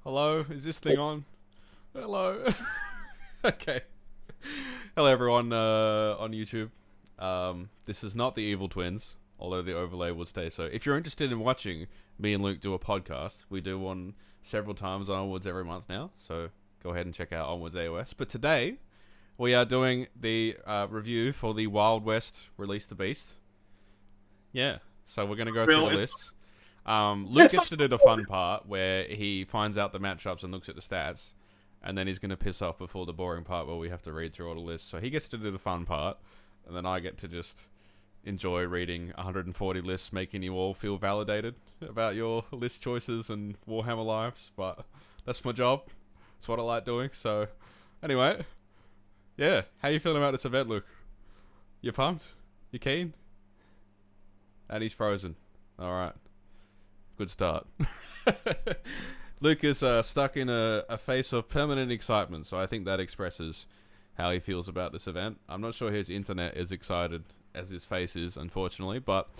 Hello, is this thing on? Hello. Okay. Hello, everyone on YouTube. This is not the Evil Twins, although the overlay would stay so. If you're interested in watching me and Luke do a podcast, we do one several times on Onwards every month now, so go ahead and check out Onwards AOS. But today, we are doing the review for the Wild West Release the Beast. Yeah, so we're going to go through the lists. Luke gets to do the fun part where he finds out the matchups and looks at the stats, and then he's going to piss off before the boring part where we have to read through all the lists. So he gets to do the fun part, and then I get to just enjoy reading 140 lists, making you all feel validated about your list choices and Warhammer lives. But that's my job. It's what I like doing. So anyway, yeah. How you feeling about this event, Luke? You pumped? You keen? And he's frozen. All right. Good start. Luke is stuck in a phase of permanent excitement, so I think that expresses how he feels about this event. I'm not sure his internet is excited as his face is, unfortunately, but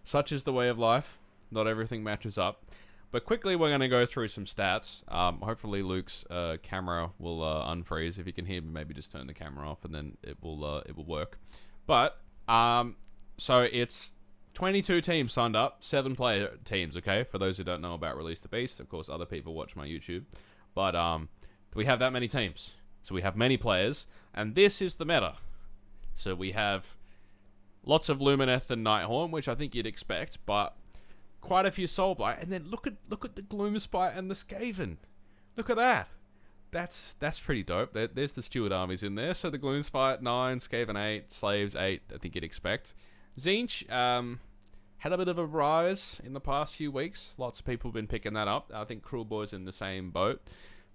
such is the way of life. Not everything matches up. But quickly, we're going to go through some stats. Hopefully, Luke's camera will unfreeze. If you can hear me, maybe just turn the camera off, and then it will work. But so it's 22 teams signed up, 7-player teams, okay? For those who don't know about Release the Beast, of course, other people watch my YouTube. But we have that many teams. So we have many players, and this is the meta. So we have lots of Lumineth and Nighthorn, which I think you'd expect, but quite a few Soulblight. And then look at the Gloomspite and the Skaven. Look at that. That's pretty dope. There's the Steward armies in there. So the Gloomspite 9, Skaven 8, Slaves 8, I think you'd expect. Zinch had a bit of a rise in the past few weeks. Lots of people have been picking that up. I think Cruel Boy's in the same boat.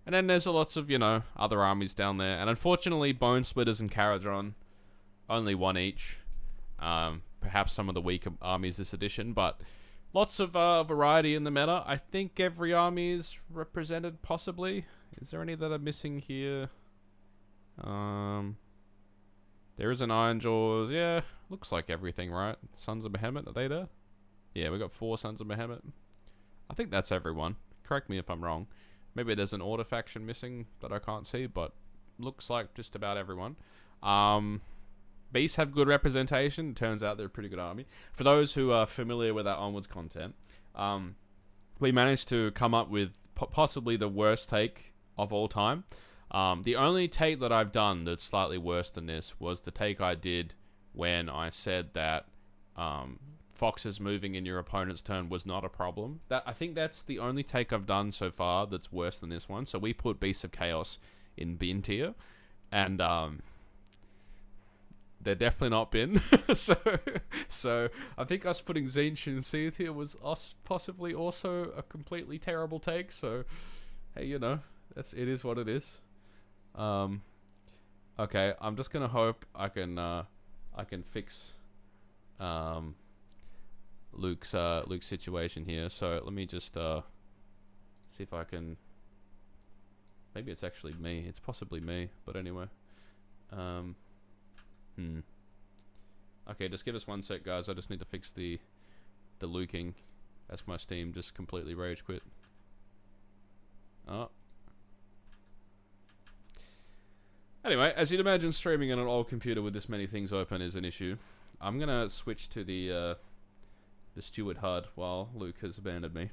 And then there's lots of, other armies down there. And unfortunately, Bone Splitters and Caradron, only one each. Perhaps some of the weaker armies this edition, but lots of variety in the meta. I think every army is represented, possibly. Is there any that are missing here? There is an Iron Jaws. Yeah, looks like everything, right? Sons of Behemoth, are they there? Yeah, we got 4 Sons of Behemoth. I think that's everyone. Correct me if I'm wrong. Maybe there's an Order faction missing that I can't see, but looks like just about everyone. Beasts have good representation. Turns out they're a pretty good army. For those who are familiar with our Onwards content, we managed to come up with possibly the worst take of all time. The only take that I've done that's slightly worse than this was the take I did when I said that foxes moving in your opponent's turn was not a problem. I think that's the only take I've done so far that's worse than this one. So we put Beasts of Chaos in bin tier, and they're definitely not bin. so I think us putting Zinch in C tier was possibly also a completely terrible take. So hey, it is what it is. Okay, I'm just gonna hope I can fix Luke's situation here. So let me just see if I can. Maybe it's actually me. It's possibly me, but anyway. Okay, just give us one sec, guys. I just need to fix the luking as my Steam just completely rage quit. Oh. Anyway, as you'd imagine, streaming on an old computer with this many things open is an issue. I'm gonna switch to the Steward HUD while Luke has abandoned me.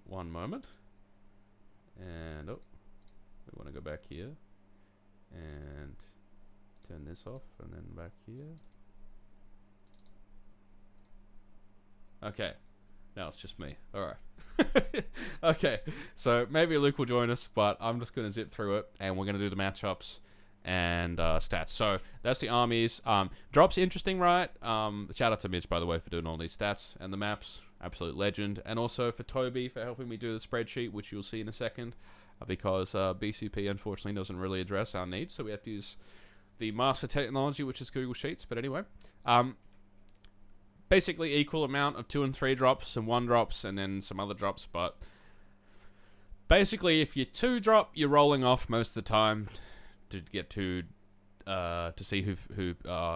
One moment. And we want to go back here and turn this off, and then back here. Okay. Now it's just me. Alright. Okay. So maybe Luke will join us, but I'm just going to zip through it, and we're going to do the matchups and stats. So that's the armies. Drops interesting, right? Shout out to Mitch, by the way, for doing all these stats and the maps. Absolute legend. And also for Toby for helping me do the spreadsheet, which you'll see in a second, because BCP unfortunately doesn't really address our needs, so we have to use the master technology, which is Google Sheets. But anyway, basically equal amount of 2 and 3 drops and 1 drops, and then some other drops. But basically, if you 2 drop, you're rolling off most of the time to get to see who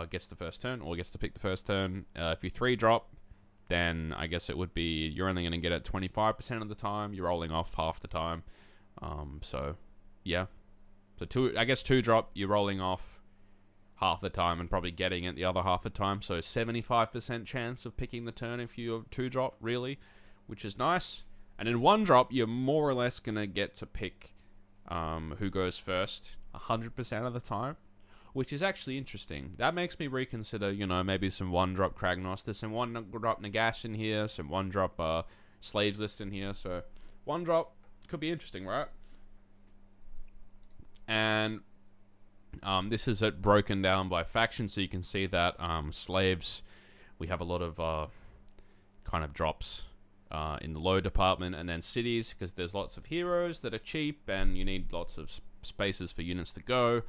gets the first turn or gets to pick the first turn. If you 3 drop, then I guess it would be you're only going to get it 25% of the time. You're rolling off half the time. So yeah. So two drop, you're rolling off half the time and probably getting it the other half the time. So 75% chance of picking the turn if you two drop, really, which is nice. And in one drop, you're more or less going to get to pick who goes first 100% of the time, which is actually interesting. That makes me reconsider, maybe some one-drop Kragnos. There's some one-drop Nagash in here, some one-drop Slaves list in here. So one drop could be interesting, right? And this is broken down by faction, so you can see that Slaves, we have a lot of kind of drops in the low department, and then cities, because there's lots of heroes that are cheap and you need lots of spaces for units to go.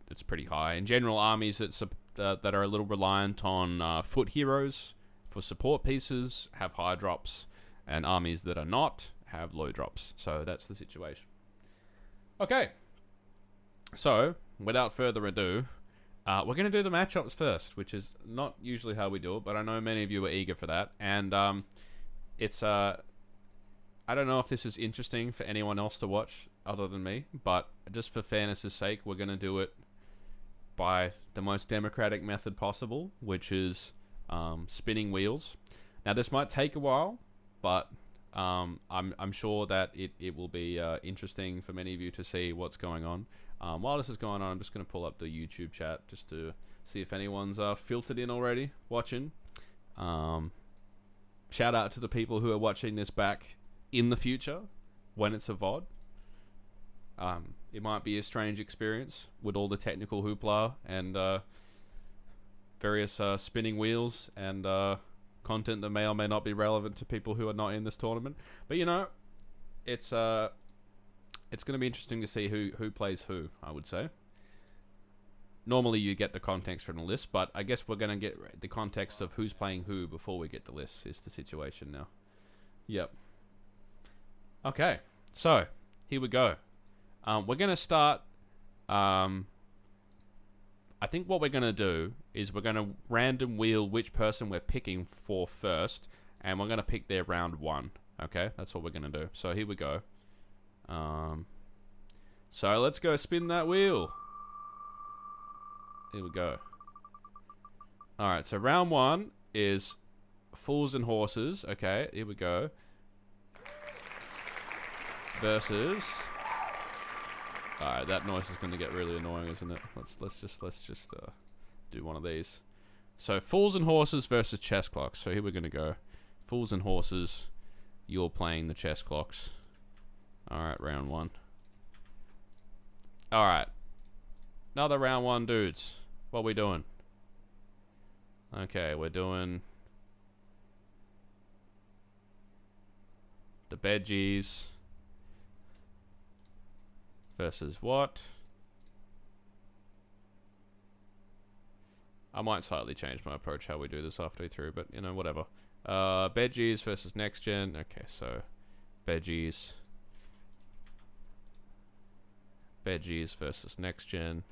It's pretty high. In general, armies that are a little reliant on foot heroes for support pieces have high drops, and armies that are not have low drops. So that's the situation. Okay, so without further ado, we're going to do the matchups first, which is not usually how we do it, but I know many of you are eager for that. And it's I don't know if this is interesting for anyone else to watch other than me, but just for fairness' sake, we're going to do it by the most democratic method possible, which is spinning wheels. Now, this might take a while, but I'm sure that it will be interesting for many of you to see what's going on. While this is going on, I'm just going to pull up the YouTube chat just to see if anyone's filtered in already watching. Shout out to the people who are watching this back in the future when it's a VOD. It might be a strange experience with all the technical hoopla and various spinning wheels and content that may or may not be relevant to people who are not in this tournament. But it's going to be interesting to see who plays who, I would say. Normally you get the context from the list, but I guess we're going to get the context of who's playing who before we get the list is the situation now. Yep. Okay, so here we go. We're going to start... I think what we're going to do is we're going to random wheel which person we're picking for first, and we're going to pick their round one. Okay, that's what we're going to do. So here we go. So let's go spin that wheel. Here we go. Alright, so round one is Fools and Horses. Okay, here we go. Versus... Alright, that noise is going to get really annoying, isn't it? Let's just do one of these. So, Fools and Horses versus Chess Clocks. So here we're going to go. Fools and Horses. You're playing the Chess Clocks. Alright, round one. Alright. Another round one, dudes. What are we doing? Okay, we're doing... the Veggies... versus what? I might slightly change my approach how we do this halfway through, but whatever. Veggies versus Next Gen. Okay, so Veggies versus Next Gen.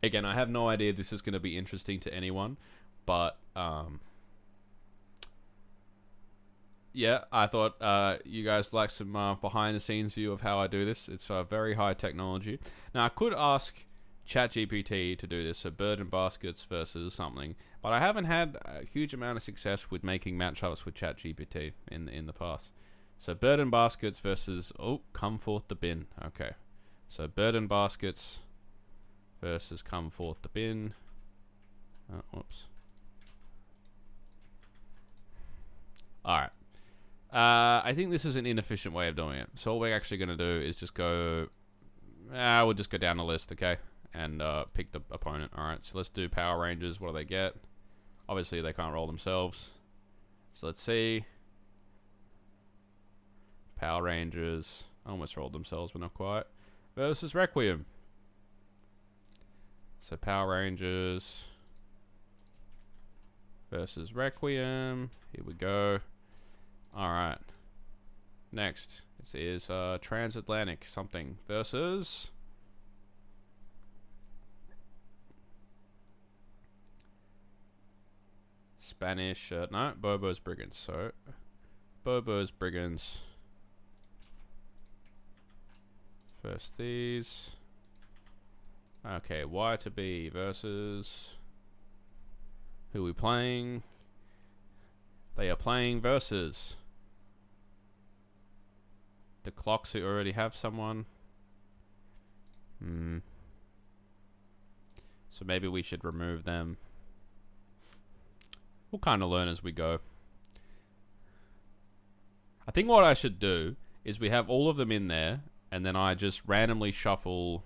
Again, I have no idea if this is going to be interesting to anyone, but yeah, I thought you guys like some behind-the-scenes view of how I do this. It's very high technology. Now, I could ask ChatGPT to do this, so bird and baskets versus something, but I haven't had a huge amount of success with making matchups with ChatGPT in the past. So bird and baskets versus... oh, come forth the bin. Okay. So bird and baskets versus come forth the bin. Whoops. Alright. I think this is an inefficient way of doing it. So all we're actually going to do is just go... we'll just go down the list, okay? And pick the opponent. Alright, so let's do Power Rangers. What do they get? Obviously, they can't roll themselves. So let's see. Power Rangers. Almost rolled themselves, but not quite. Versus Requiem. So Power Rangers versus Requiem. Here we go. Alright. Next. This is Transatlantic something versus... Spanish, no, Bobo's Brigands. So, Bobo's Brigands. First these. Okay, Y to B versus... Who are we playing? They are playing versus... The Clocks, who already have someone. So maybe we should remove them. We'll kind of learn as we go. I think what I should do is we have all of them in there, and then I just randomly shuffle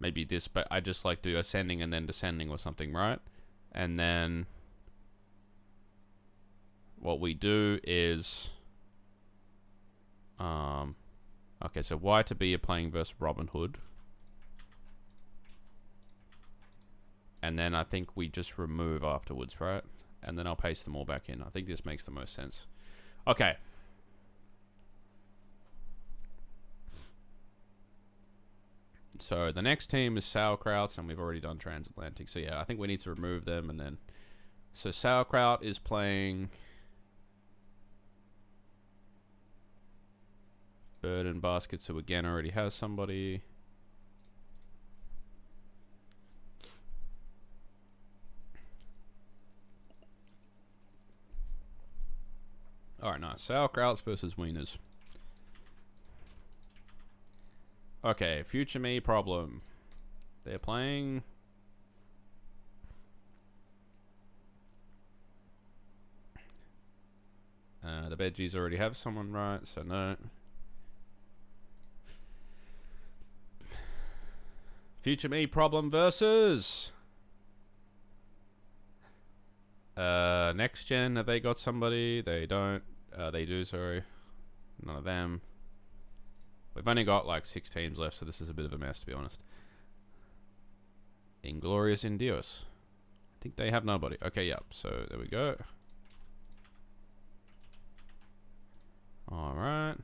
maybe this, but I just like do ascending and then descending or something, right? And then what we do is okay, so Y to B are playing versus Robin Hood. And then I think we just remove afterwards, right? And then I'll paste them all back in. I think this makes the most sense. Okay. So the next team is Sauerkrauts, and we've already done Transatlantic. So yeah, I think we need to remove them, and then... So Sauerkraut is playing... Bird and Baskets, who again already has somebody. Alright, nice. Sauerkrauts versus Wieners. Okay, Future Me problem. They're playing... the Veggies already have someone, right? So no. Future Me problem versus... Next Gen, have they got somebody? They don't. They do, sorry. None of them. We've only got like 6 teams left, so this is a bit of a mess, to be honest. Inglorious Indios. I think they have nobody. Okay, yep. So there we go. Alright.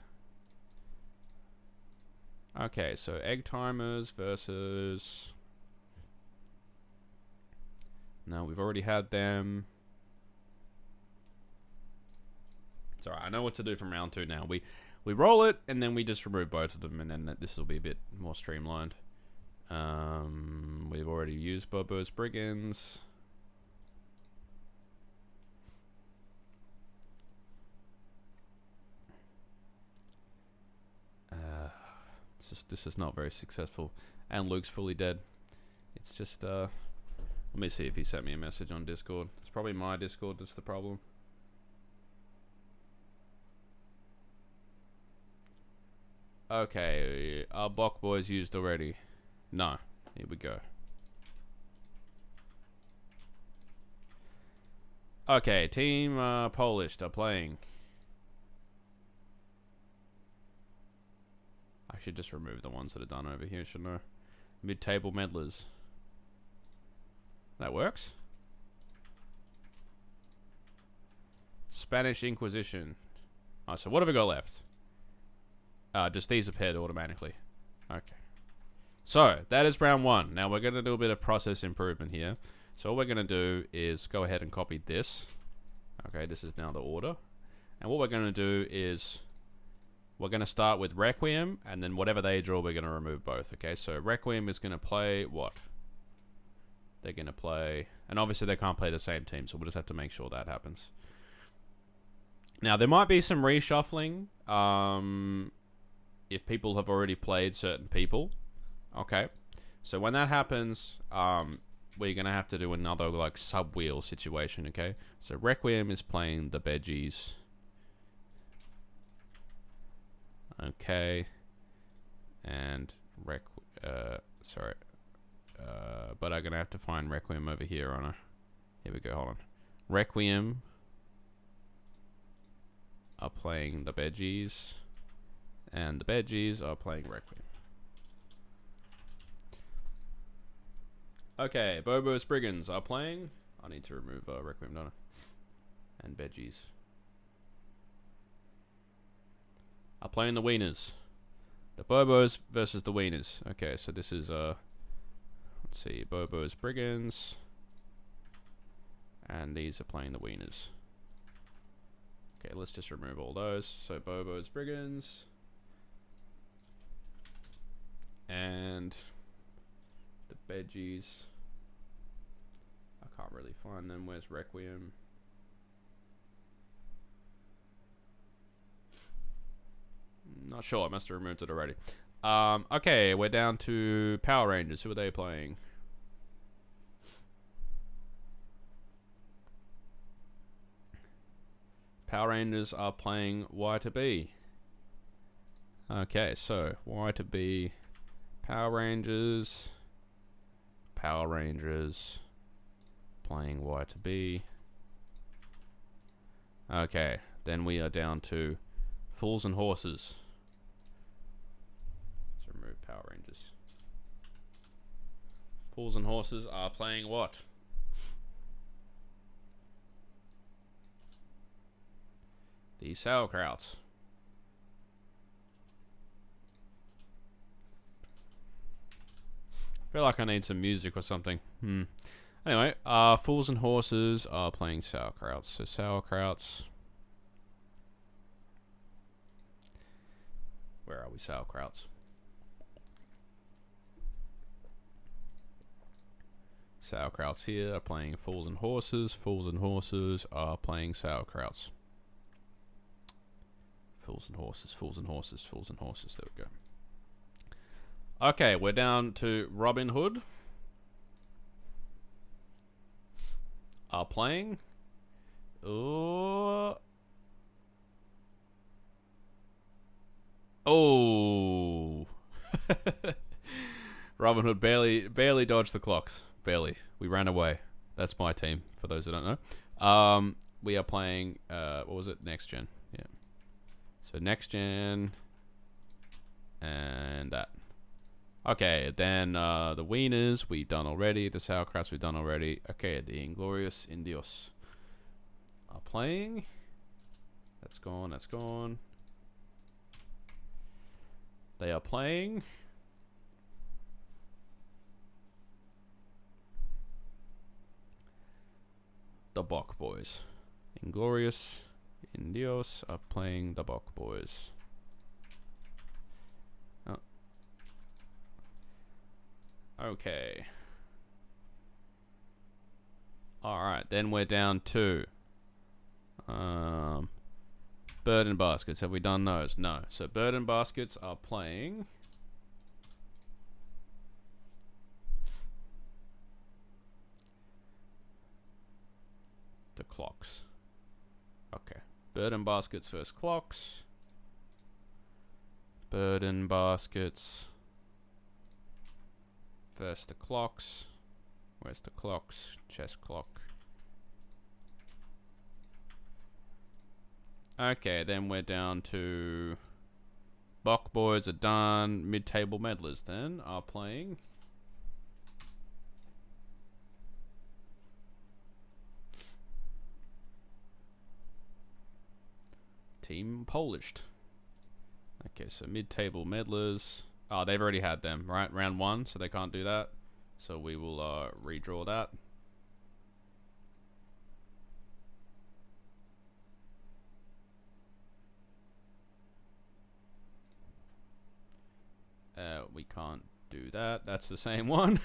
Okay, so Egg Timers versus... No, we've already had them. It's alright, I know what to do from round 2 now. We roll it, and then we just remove both of them, and then this will be a bit more streamlined. We've already used Bobo's Brigands. This is not very successful. And Luke's fully dead. It's just, let me see if he sent me a message on Discord. It's probably my Discord that's the problem. Okay, are Bok Boys used already? No. Here we go. Okay, Team Polish are playing. I should just remove the ones that are done over here, shouldn't I? Mid-table meddlers. That works. Spanish Inquisition. Oh, so what have we got left? Just these are paired automatically. Okay. So, that is round 1. Now, we're going to do a bit of process improvement here. So, what we're going to do is go ahead and copy this. Okay, this is now the order. And what we're going to do is... We're going to start with Requiem, and then whatever they draw, we're going to remove both. Okay, so Requiem is going to play what? They're going to play... And obviously, they can't play the same team, so we'll just have to make sure that happens. Now, there might be some reshuffling if people have already played certain people. Okay, so when that happens, we're going to have to do another like sub-wheel situation, okay? So Requiem is playing the Veggies. Okay, and but I'm gonna have to find Requiem over here on a... Here we go, hold on. Requiem are playing the Veggies, and the Veggies are playing Requiem. Okay, Bobo's Brigands are playing... I need to remove Requiem, don't I? And Veggies are playing the Wieners. The Bobos versus the Wieners. Okay, so this is let's see, Bobo's Brigands And these are playing the wieners. Okay, let's just remove all those. So Bobo's Brigands. And the Veggies. I can't really find them. Where's Requiem? Not sure. I must have removed it already. Okay, we're down to Power Rangers. Who are they playing? Power Rangers are playing Y to B. Okay, so Y to B. Power Rangers. Power Rangers playing Y to B. Okay, then we are down to Fools and Horses. Let's remove Power Rangers. Fools and Horses are playing what? The Sauerkrauts. I feel like I need some music or something. Anyway, Fools and Horses are playing Sauerkrauts. So Sauerkrauts. Where are we, Sauerkrauts? Sauerkrauts here are playing Fools and Horses. Fools and Horses are playing Sauerkrauts. Fools and Horses, Fools and Horses, Fools and Horses. There we go. Okay, we're down to Robin Hood. Are playing. Oh. Robin Hood barely dodged the clocks. Barely. We ran away. That's my team, for those who don't know. We are playing, what was it? Next Gen. Yeah. So Next Gen. And that. Okay, then the Wieners we've done already. The Sauerkrauts we've done already. Okay, the Inglorious Indios are playing. That's gone, that's gone. They are playing. The Bok Boys. Inglorious Indios are playing the Bok Boys. Oh. Okay. Alright, then we're down to Bird and Baskets. Have we done those? No. So Bird and Baskets are playing the Clocks. Okay. Bird and Baskets versus Clocks. Bird and Baskets versus the Clocks. Where's the Clocks? Chess clock. Okay, then we're down to Bok Boys are done. Mid-table meddlers then are playing Team Polished. Okay, so mid-table meddlers. Oh, they've already had them, right? Round 1, so they can't do that. So we will redraw that. We can't do that. That's the same one.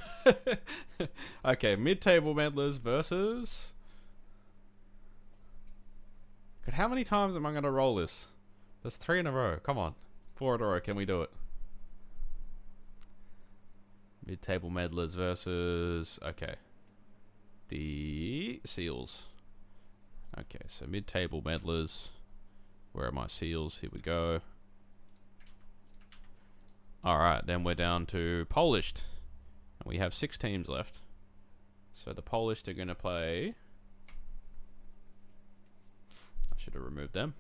Okay, mid-table meddlers versus... God, how many times am I going to roll this? There's 3 in a row. Come on. 4 in a row. Can we do it? Mid-table meddlers versus... Okay. The Seals. Okay, so mid-table meddlers. Where are my Seals? Here we go. Alright, then we're down to Polished. And we have 6 teams left. So the Polished are going to play... I should have removed them.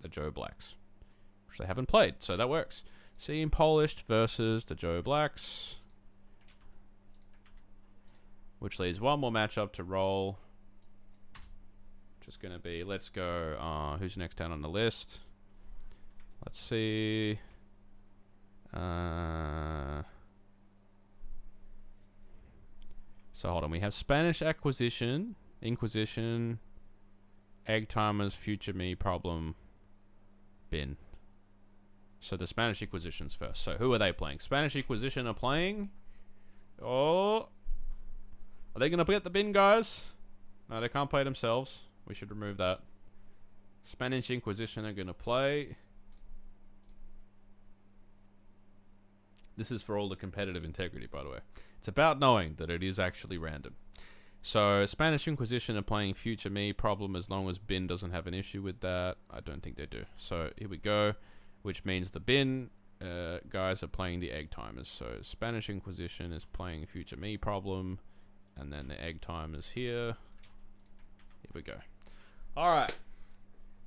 The Joe Blacks. Which they haven't played, so that works. Team Polished versus the Joe Blacks. Which leaves one more matchup to roll. Which is going to be, let's go, who's next down on the list? Let's see. So hold on, we have Spanish Inquisition, Egg Timers, Future Me, Problem, Bin. So the Spanish Inquisition's first. So who are they playing? Spanish Inquisition are playing. Oh, are they gonna get the bin, guys? No, they can't play themselves. We should remove that. Spanish Inquisition are gonna play. This is for all the competitive integrity, by the way. It's about knowing that it is actually random. So, Spanish Inquisition are playing Future Me, Problem, as long as Bin doesn't have an issue with that. I don't think they do. So, here we go. Which means the Bin guys are playing the Egg Timers. So, Spanish Inquisition is playing Future Me, Problem. And then the Egg Timers here. Here we go. Alright.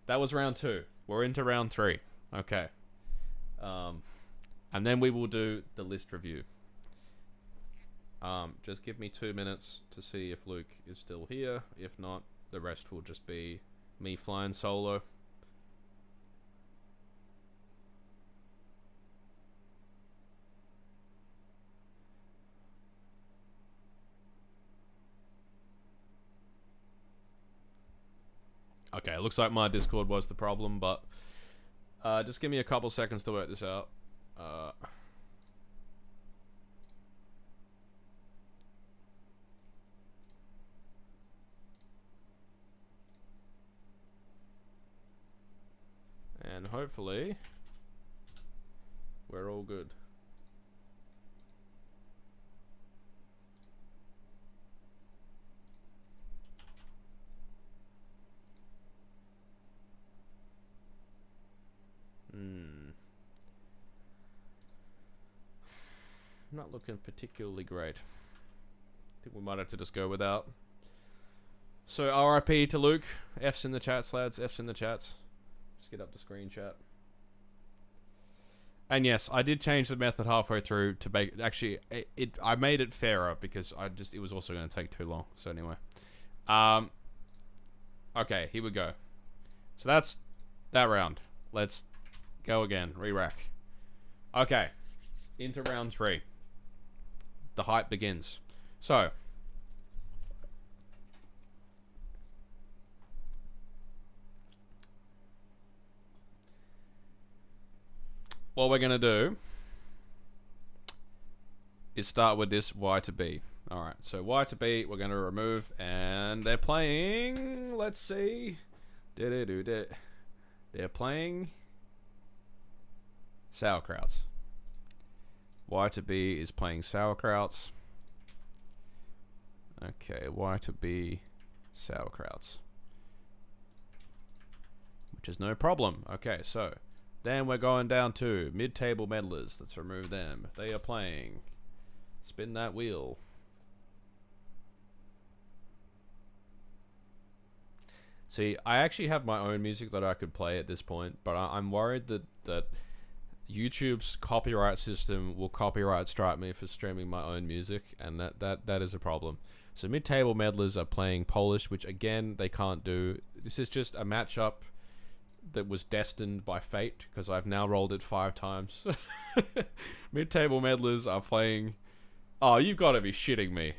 That was round 2. We're into round 3. Okay. And then we will do the list review. Just give me 2 minutes to see if Luke is still here. If not, the rest will just be me flying solo. Okay, it looks like my Discord was the problem, but just give me a couple seconds to work this out. And hopefully we're all good. Not looking particularly great. I think we might have to just go without. So RIP to Luke. F's in the chats, lads. F's in the chats. Just get up the screen chat. And yes, I did change the method halfway through to make... Actually, I made it fairer because it was also going to take too long. So anyway. Okay, here we go. So that's that round. Let's go again. Re-rack. Okay. Into round 3. The hype begins. So... what we're going to do is start with this Y to B. Alright, so Y to B we're going to remove, and they're playing, let's see, they're playing sauerkrauts. Y to B is playing sauerkrauts. Okay, Y to B, sauerkrauts. Which is no problem. Okay, so... then we're going down to mid-table meddlers. Let's remove them. They are playing. Spin that wheel. See, I actually have my own music that I could play at this point, but I'm worried that YouTube's copyright system will copyright strike me for streaming my own music, and that is a problem. So mid-table meddlers are playing Polish, which again they can't do. This is just a matchup that was destined by fate, because I've now rolled it 5 times. Mid-table meddlers are playing... oh, you've got to be shitting me.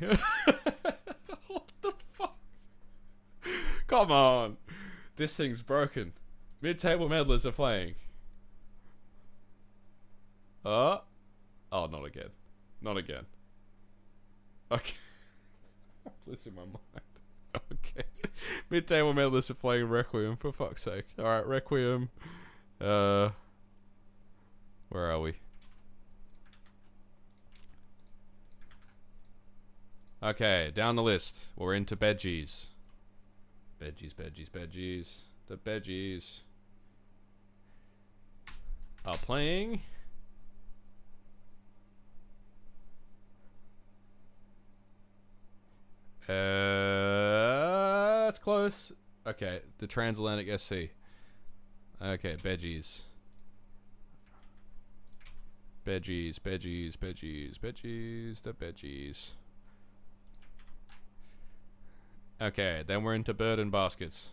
What the fuck? Come on. This thing's broken. Mid-table meddlers are playing. Oh, not again. Not again. Okay. I'm losing my mind. Okay. Mid-table meddlers are playing Requiem, for fuck's sake. Alright, Requiem. Where are we? Okay, down the list. We're into Bedgies. Bedgies. The Bedgies are playing... that's close. Okay, the Transatlantic SC. Okay, Bedgies. The Bedgies. Okay, then we're into Bird and Baskets.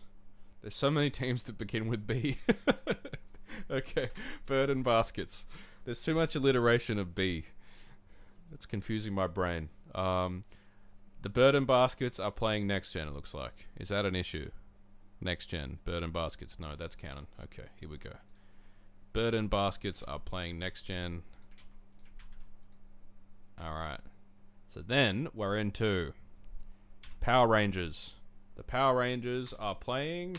There's so many teams that begin with B. Okay, Bird and Baskets. There's too much alliteration of B. It's confusing my brain. The bird and baskets are playing next gen, it looks like. Is that an issue? Next gen, bird and baskets. No, that's canon. Okay, here we go. Bird and baskets are playing next gen. Alright. So then we're into Power Rangers. The Power Rangers are playing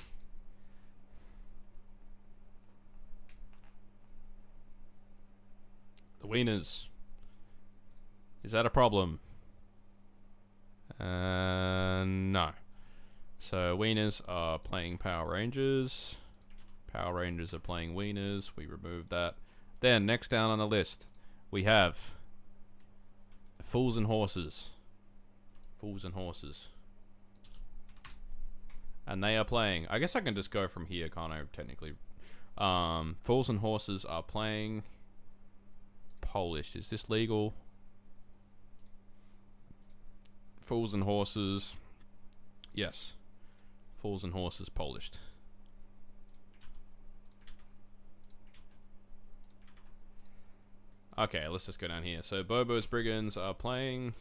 the Wieners. Is that a problem? No. So Wieners are playing Power Rangers. Power Rangers are playing Wieners. We remove that. Then next down on the list, we have Fools and Horses. Fools and Horses. And they are playing. I guess I can just go from here, can't I? Technically. Fools and Horses are playing Polish. Is this legal? Fools and Horses. Yes. Fools and Horses polished. Okay, let's just go down here. So Bobo's Brigands are playing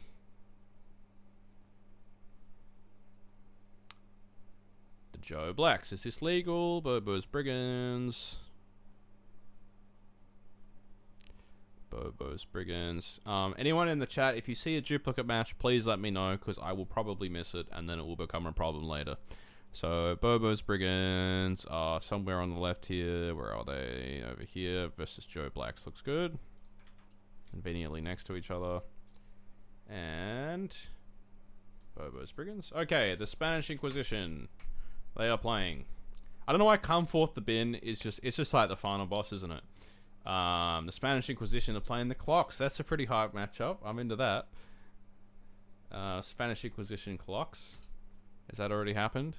the Joe Blacks. Is this legal? Bobo's Brigands. Bobo's Brigands. Anyone in the chat, if you see a duplicate match, please let me know, because I will probably miss it, and then it will become a problem later. So Bobo's Brigands are somewhere on the left here. Where are they? Over here versus Joe Blacks. Looks good. Conveniently next to each other. And Bobo's Brigands. Okay, the Spanish Inquisition. They are playing. I don't know why Come Forth the Bin is just, it's just like the final boss, isn't it? The Spanish Inquisition are playing the Clocks. That's a pretty hype matchup. I'm into that. Spanish Inquisition Clocks. Has that already happened?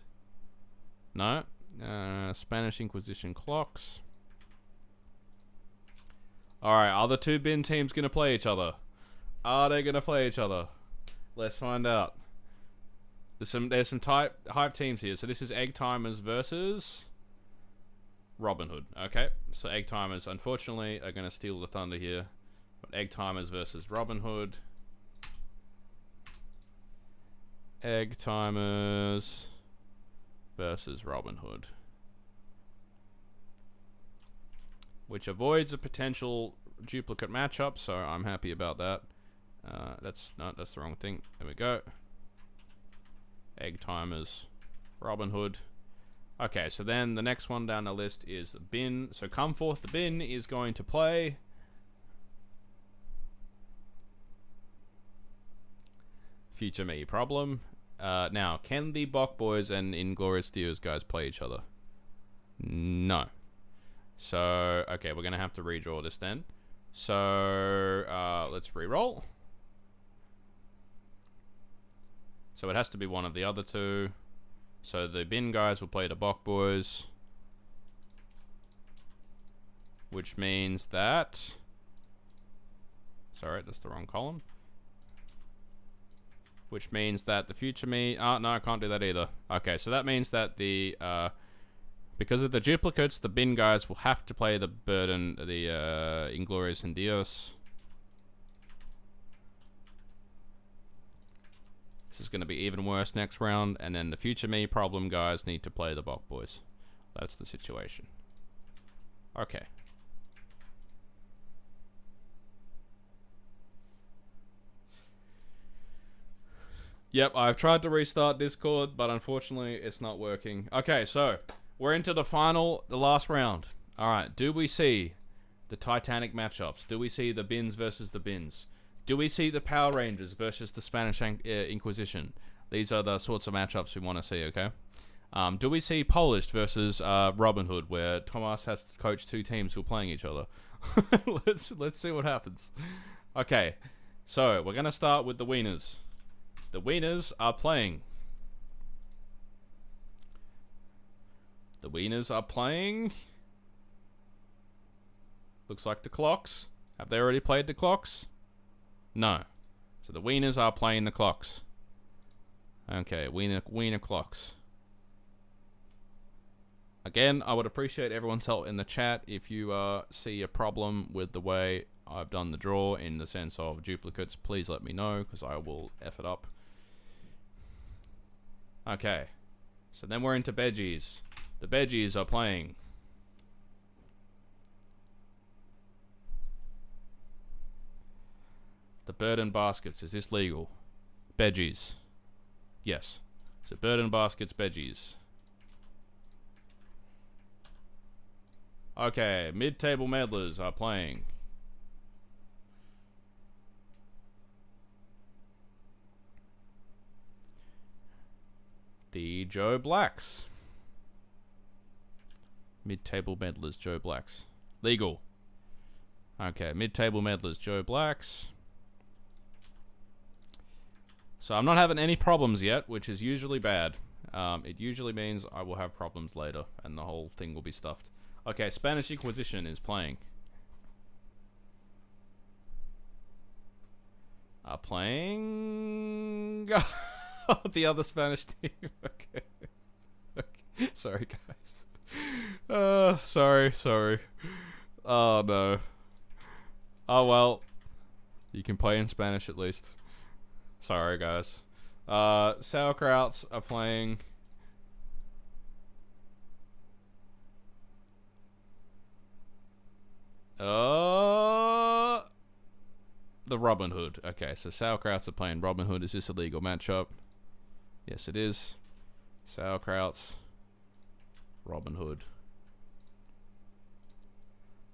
No. Spanish Inquisition Clocks. Alright, are the two bin teams going to play each other? Are they going to play each other? Let's find out. There's some hype teams here. So this is Egg Timers versus Robin Hood. Okay, so Egg Timers, unfortunately, are going to steal the thunder here. But Egg Timers versus Robin Hood. Egg Timers versus Robin Hood. Which avoids a potential duplicate matchup, so I'm happy about that. That's the wrong thing. There we go. Egg Timers, Robin Hood. Okay, so then the next one down the list is Bin. So Come Forth the Bin is going to play Future Me Problem. Now, can the Bok Boys and Inglorious Theos guys play each other? No. So, okay, we're going to have to redraw this then. So, let's re-roll. So it has to be one of the other two. So the Bin guys will play the Bok Boys. Which means that... Sorry, that's the wrong column. Which means that the Future Me... Oh, no, I can't do that either. Okay, so that means that the... because of the duplicates, the Bin guys will have to play the Burden, the Inglorious and Dios. This is going to be even worse next round, and then the Future Me Problem guys need to play the Bok Boys. That's the situation. Okay. Yep, I've tried to restart Discord, but unfortunately it's not working. Okay, so we're into the last round. Alright, do we see the Titanic matchups? Do we see the Bins versus the Bins? Do we see the Power Rangers versus the Spanish Inquisition? These are the sorts of matchups we want to see, okay? Do we see Polish versus Robin Hood, where Tomas has to coach two teams who are playing each other? Let's see what happens. Okay, so we're going to start with the Wieners. The Wieners are playing... The Wieners are playing... Looks like the Clocks. Have they already played the Clocks? No. So the Wieners are playing the Clocks. Okay, Wiener Clocks. Again, I would appreciate everyone's help in the chat if you see a problem with the way I've done the draw in the sense of duplicates. Please let me know, because I will F it up. Okay. So then we're into veggies. The veggies are playing. The bird and baskets. Is this legal? Veggies. Yes. So bird and baskets, veggies. Okay. Mid-table meddlers are playing. The Joe Blacks. Mid-table meddlers, Joe Blacks. Legal. Okay, mid-table meddlers, Joe Blacks. So I'm not having any problems yet, which is usually bad. It usually means I will have problems later, and the whole thing will be stuffed. Okay, Spanish Inquisition is playing. Playing... the other Spanish team. Okay. Sorry, guys. Sorry. Oh, no. Oh, well. You can play in Spanish at least. Sorry, guys. Sauerkrauts are playing. The Robin Hood. Okay, so Sauerkrauts are playing Robin Hood. Is this a legal matchup? Yes, it is. Sauerkrauts. Robin Hood.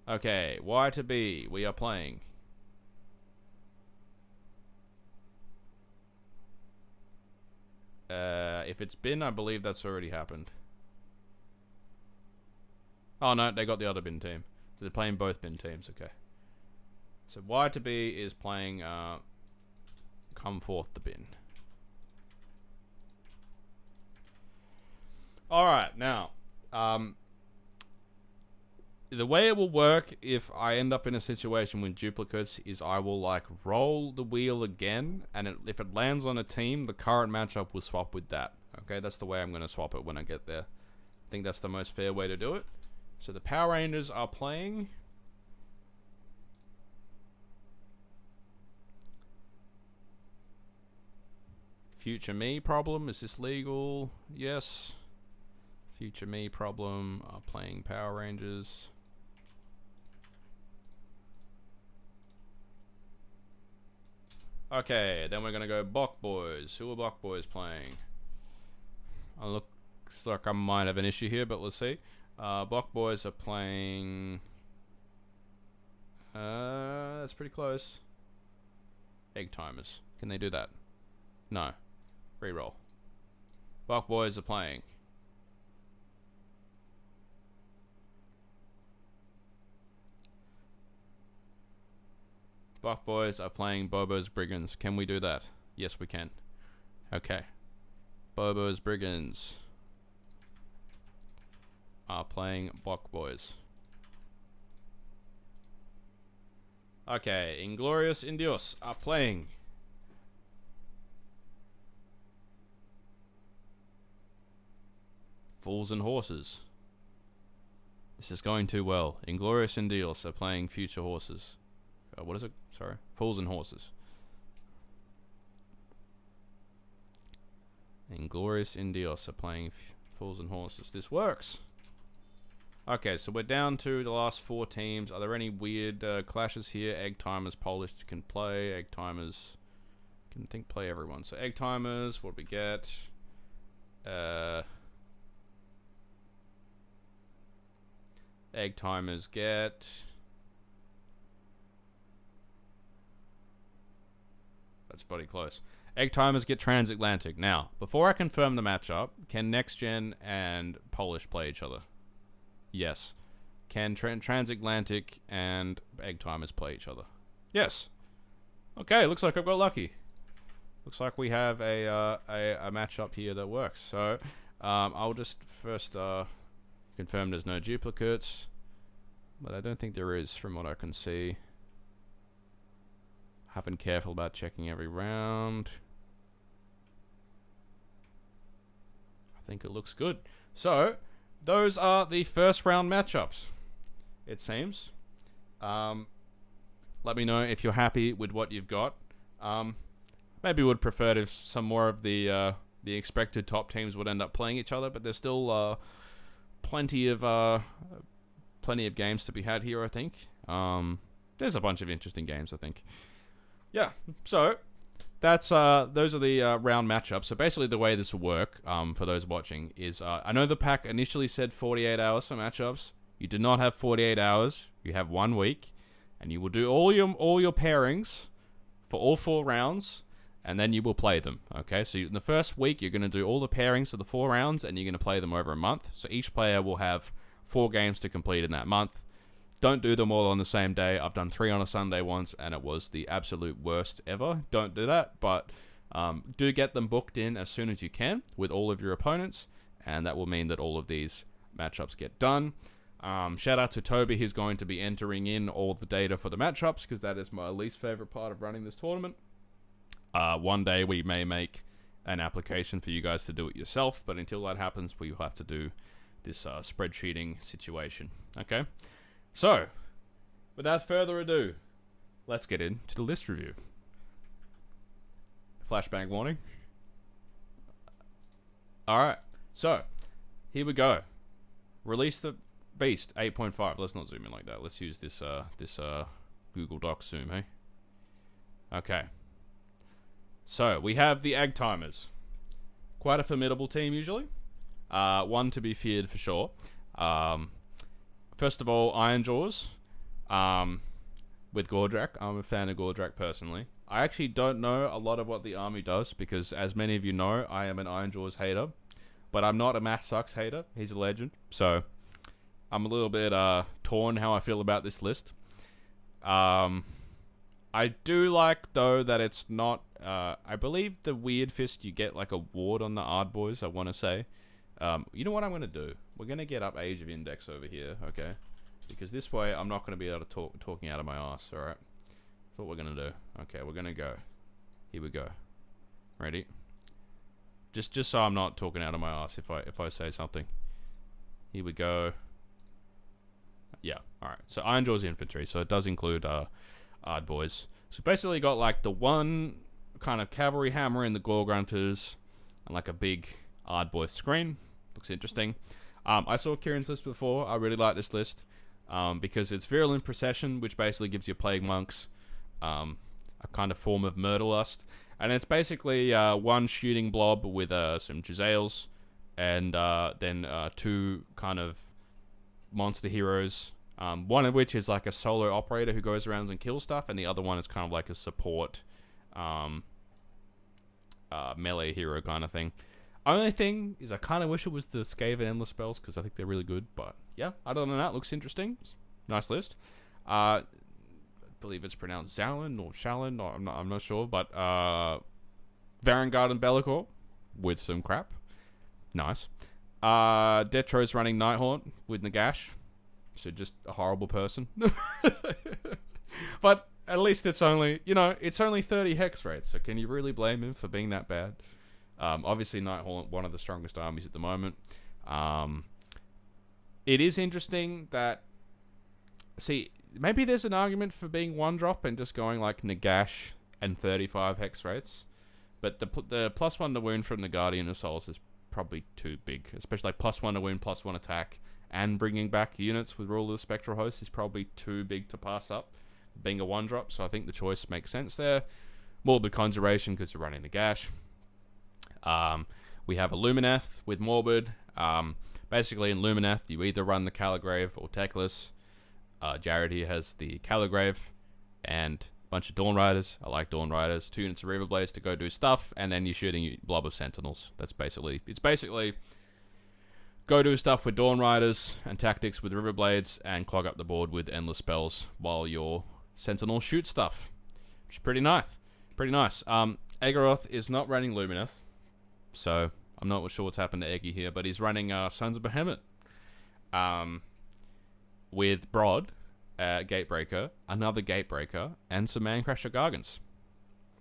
Okay, Y to B. We are playing. If it's bin, I believe that's already happened. Oh, no, they got the other bin team. So they're playing both bin teams, okay. So Y to B is playing, Come Forth the Bin. Alright, now, the way it will work if I end up in a situation with duplicates is I will, like, roll the wheel again, and if it lands on a team, the current matchup will swap with that. Okay, that's the way I'm going to swap it when I get there. I think that's the most fair way to do it. So the Power Rangers are playing. Future Me problem. Is this legal? Yes. Future Me problem are playing Power Rangers. Okay, then we're gonna go Bok Boys. Who are Bok Boys playing? Looks like I might have an issue here, but let's see. Bok Boys are playing... that's pretty close. Egg Timers. Can they do that? No. Reroll. Bok Boys are playing. Bok Boys are playing Bobo's Brigands. Can we do that? Yes, we can. Okay. Bobo's Brigands are playing Bok Boys. Okay. Inglorious Indios are playing. Fools and Horses. This is going too well. Inglorious Indios are playing Future Horses. What is it? Sorry. Fools and Horses. Inglorious Indios are playing Fools and Horses. This works. Okay, so we're down to the last 4 teams. Are there any weird clashes here? Egg Timers, Polish can play. Egg Timers can play everyone. So Egg Timers, what do we get? Egg Timers get... That's pretty close. Egg Timers get Transatlantic. Now, before I confirm the matchup, can Next Gen and Polish play each other? Yes. Can Transatlantic and Egg Timers play each other? Yes. Okay, looks like I've got lucky. Looks like we have a matchup here that works. So, I'll just first confirm there's no duplicates. But I don't think there is from what I can see. Have been careful about checking every round. I think it looks good. So, those are the first round matchups, it seems. Let me know if you're happy with what you've got. Maybe would prefer if some more of the the expected top teams would end up playing each other, but there's still plenty of games to be had here, I think. There's a bunch of interesting games, I think. Yeah, so that's those are the round matchups. So basically the way this will work, for those watching, is I know the pack initially said 48 hours for matchups. You do not have 48 hours. You have 1 week, and you will do all your pairings for all 4 rounds, and then you will play them. Okay, so in the first week, you're going to do all the pairings for the 4 rounds, and you're going to play them over a month. So each player will have 4 games to complete in that month. Don't do them all on the same day. I've done 3 on a Sunday once, and it was the absolute worst ever. Don't do that, but do get them booked in as soon as you can with all of your opponents, and that will mean that all of these matchups get done. Shout out to Toby, who's going to be entering in all the data for the matchups, because that is my least favorite part of running this tournament. One day we may make an application for you guys to do it yourself, but until that happens, we will have to do this spreadsheeting situation. Okay? So, without further ado, let's get into the list review. Flashbang warning. Alright, so, here we go. Release the Beast 8.5. Let's not zoom in like that. Let's use this Google Docs zoom, hey? Okay. So, we have the Egg Timers. Quite a formidable team, usually. One to be feared for sure. First of all, Iron Jaws. With Gordrak. I'm a fan of Gordrak personally. I actually don't know a lot of what the army does, because as many of you know, I am an Iron Jaws hater. But I'm not a Matt Sucks hater. He's a legend. So, I'm a little bit torn how I feel about this list. I do like, though, that it's not... I believe the Weird Fist, you get like a ward on the Ard Boys, I want to say. You know what I'm going to do? We're going to get up Age of Index over here, okay? Because this way, I'm not going to be able to talking out of my ass, alright? That's what we're going to do. Okay, we're going to go. Here we go. Ready? Just so I'm not talking out of my ass if I say something. Here we go. Yeah, alright. So Iron Jaws infantry, so it does include Ard Boys. So basically got like the one kind of cavalry hammer in the Gore Grunters and like a big Ard Boy screen. Looks interesting. I saw Kieran's list before. I really like this list because it's Virulent Procession, which basically gives you Plague Monks a kind of form of Murderlust. And it's basically one shooting blob with some Jezzails and then 2 kind of monster heroes. One of which is like a solo operator who goes around and kills stuff, and the other one is kind of like a support melee hero kind of thing. Only thing is I kind of wish it was the Scave and Endless spells, because I think they're really good, but yeah, other than that, looks interesting. Nice list. I believe it's pronounced Zalin or Shalin, or I'm not sure, but Varangard and Bellicor with some crap. Nice. Detro's running Nighthaunt with Nagash. So just a horrible person. But at least it's only, it's only 30 hex rates. So can you really blame him for being that bad? Obviously Nighthaunt, one of the strongest armies at the moment. It is interesting that, see, maybe there's an argument for being 1-drop and just going like Nagash and 35 hex rates. But the +1 to wound from the Guardian of Souls is probably too big. Especially like +1 to wound, +1 attack. And bringing back units with Rule of the Spectral Host is probably too big to pass up, being a 1-drop, so I think the choice makes sense there. Morbid Conjuration, because you're running the Gash. We have a Lumineth with Morbid. Basically, in Lumineth, you either run the Caligrave or Teclis. Jared here has the Caligrave and a bunch of Dawn Riders. I like Dawn Riders. 2 units of Reaver Blades to go do stuff, and then you're shooting a blob of Sentinels. It's basically go do stuff with Dawn Riders and tactics with River Blades and clog up the board with endless spells while your Sentinels shoot stuff. Which is pretty nice. Pretty nice. Eggaroth is not running Lumineth, so I'm not sure what's happened to Eggy here, but he's running Sons of Behemoth with Brod, Gatebreaker, another Gatebreaker, and some Mancrasher Gargants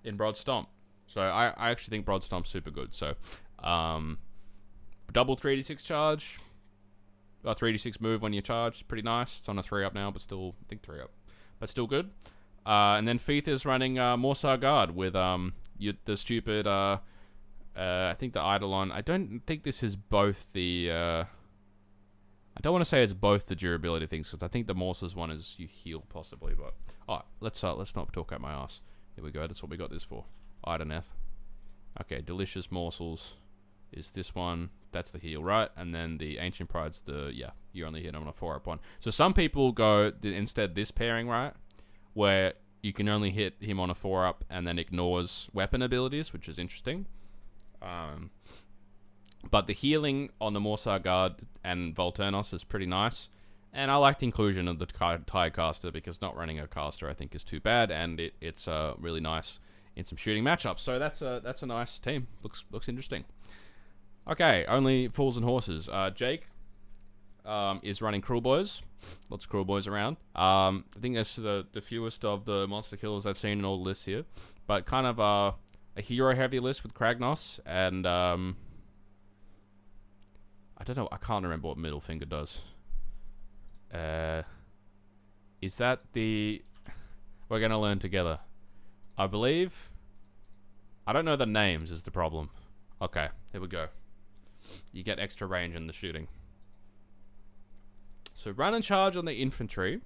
in Brod Stomp. So I actually think Brod Stomp's super good. So double 3d6 charge, 3d6 move when you charge, pretty nice. It's on a 3-up now, but still, I think 3-up, but still good. And then Feeth is running Morsar Guard with the stupid I think the Eidolon, I don't think this is both the, I don't want to say it's both the durability things, because I think the Morses one is you heal possibly, but, alright, let's not talk out my ass. Here we go, that's what we got this for. Idoneth. Okay, Delicious Morsels is this one. That's the heal, right? And then the Ancient Pride's the, yeah, you only hit him on a 4-up one. So some people go instead this pairing, right? Where you can only hit him on a 4-up and then ignores weapon abilities, which is interesting. But the healing on the Morsar Guard and Volturnos is pretty nice. And I like the inclusion of the Tide Caster, because not running a caster I think is too bad, and it's really nice in some shooting matchups. So that's a nice team. Looks interesting. Okay, only fools and horses. Jake is running Cruel Boys. Lots of Cruel Boys around. I think that's the fewest of the monster killers I've seen in all the lists here. But kind of a hero-heavy list with Kragnos. And I don't know. I can't remember what Middle Finger does. Is that the... We're going to learn together. I believe... I don't know the names is the problem. Okay, here we go. You get extra range in the shooting. So run and charge on the infantry,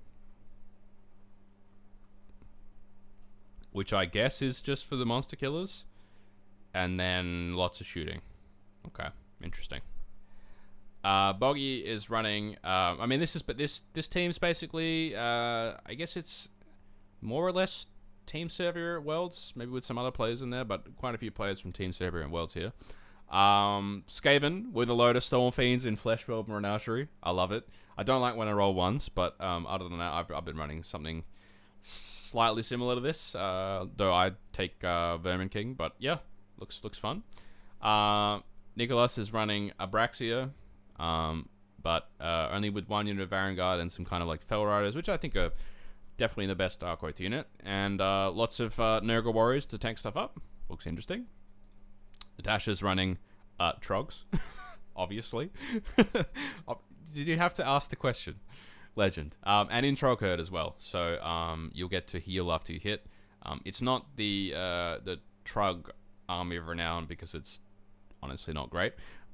which I guess is just for the monster killers, and then lots of shooting. Okay, interesting. Boggy is running. I mean, this team's basically. I guess it's more or less Team Server at Worlds, maybe with some other players in there, but quite a few players from Team Server and Worlds here. Skaven with a load of Storm Fiends in Fleshweld Menagerie. I love it. I don't like when I roll ones, but other than that, I've been running something slightly similar to this, though I take Vermin King, but yeah, looks fun. Nicholas is running Abraxia, but only with 1 unit of Varangard and some kind of like Fell Riders, which I think are definitely the best Dark Oath unit, and lots of Nurgle Warriors to tank stuff up. Looks interesting. Dash is running Trogs, obviously. Did you have to ask the question? Legend. And in Trog Herd as well. So you'll get to heal after you hit. It's not the Trug Army of Renown, because it's honestly not great.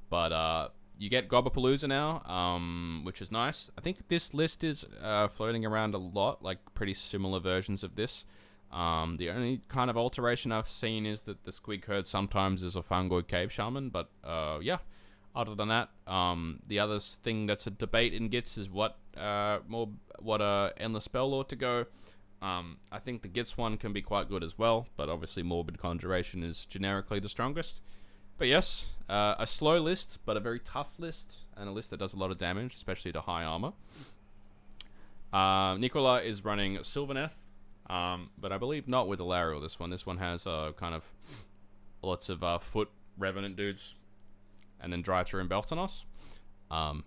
But you get Gobapalooza now, which is nice. I think this list is floating around a lot, like pretty similar versions of this. The only kind of alteration I've seen is that the Squig Herd sometimes is a Fungoid Cave Shaman, but yeah, other than that, the other thing that's a debate in Gits is what Endless Spell Lord to go. I think the Gits one can be quite good as well, but obviously Morbid Conjuration is generically the strongest. But yes, a slow list, but a very tough list, and a list that does a lot of damage, especially to high armor. Nicola is running Sylvaneth. But I believe not with Alariel, this one. This one has kind of lots of foot Revenant dudes, and then Dryter and Beltanos. I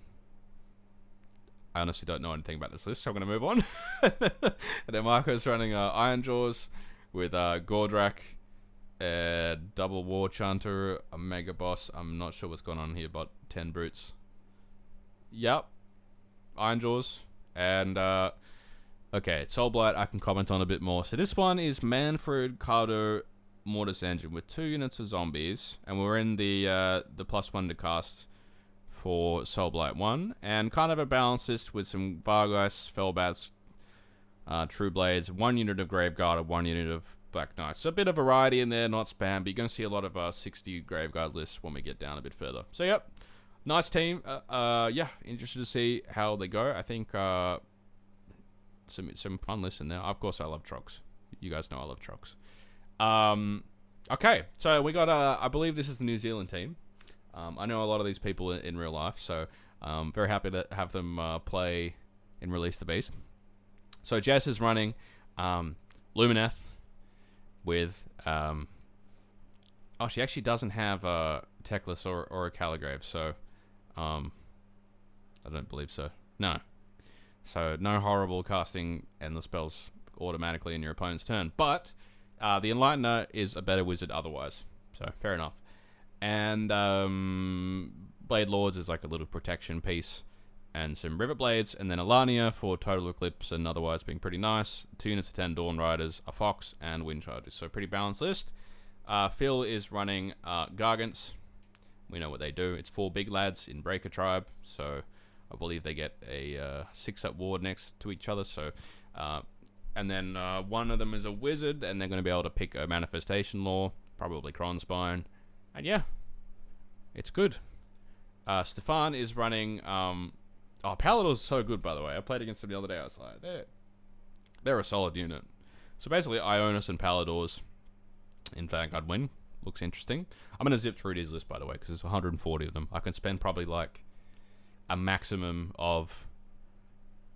honestly don't know anything about this list, so I'm going to move on. And then Marco's running Iron Jaws with Gordrak, Double War Chanter, a Mega Boss. I'm not sure what's going on here, but 10 Brutes. Yep. Iron Jaws. And... okay, Soulblight I can comment on a bit more. So this one is Manfred Cardo Mortis Engine with 2 units of zombies, and we're in the +1 to cast for Soulblight 1, and kind of a balanced list with some Vargeist, Fellbats, True Blades, 1 unit of Graveguard, and 1 unit of Black Knights. So a bit of variety in there, not spam, but you're going to see a lot of 60 Graveguard lists when we get down a bit further. So yep, nice team. Yeah, interested to see how they go. I think... some fun lists in there. Of course, I love Trogs. You guys know I love Trogs. Okay, so we got, I believe this is the New Zealand team. I know a lot of these people in real life, so very happy to have them play in Release the Beast. So Jess is running Lumineth with... oh, she actually doesn't have Teclis or a Caligrave, so I don't believe so. No. So no horrible casting endless spells automatically in your opponent's turn. But the Enlightener is a better wizard otherwise. So fair enough. And Blade Lords is like a little protection piece. And some Rivet Blades. And then Alania for Total Eclipse and otherwise being pretty nice. 2 units of 10 Dawn Riders, a Fox, and Wind Chargers. So pretty balanced list. Phil is running Gargants. We know what they do. It's 4 big lads in Breaker Tribe, so I believe they get a 6-up ward next to each other. So, and then one of them is a wizard, and they're going to be able to pick a Manifestation Law, probably Cronspine, and yeah, it's good. Stefan is running. Palador's so good, by the way. I played against them the other day. I was like, they're a solid unit. So basically, Ionis and Paladors in Vanguard win. Looks interesting. I'm going to zip through these lists, by the way, because there's 140 of them. I can spend probably like a maximum of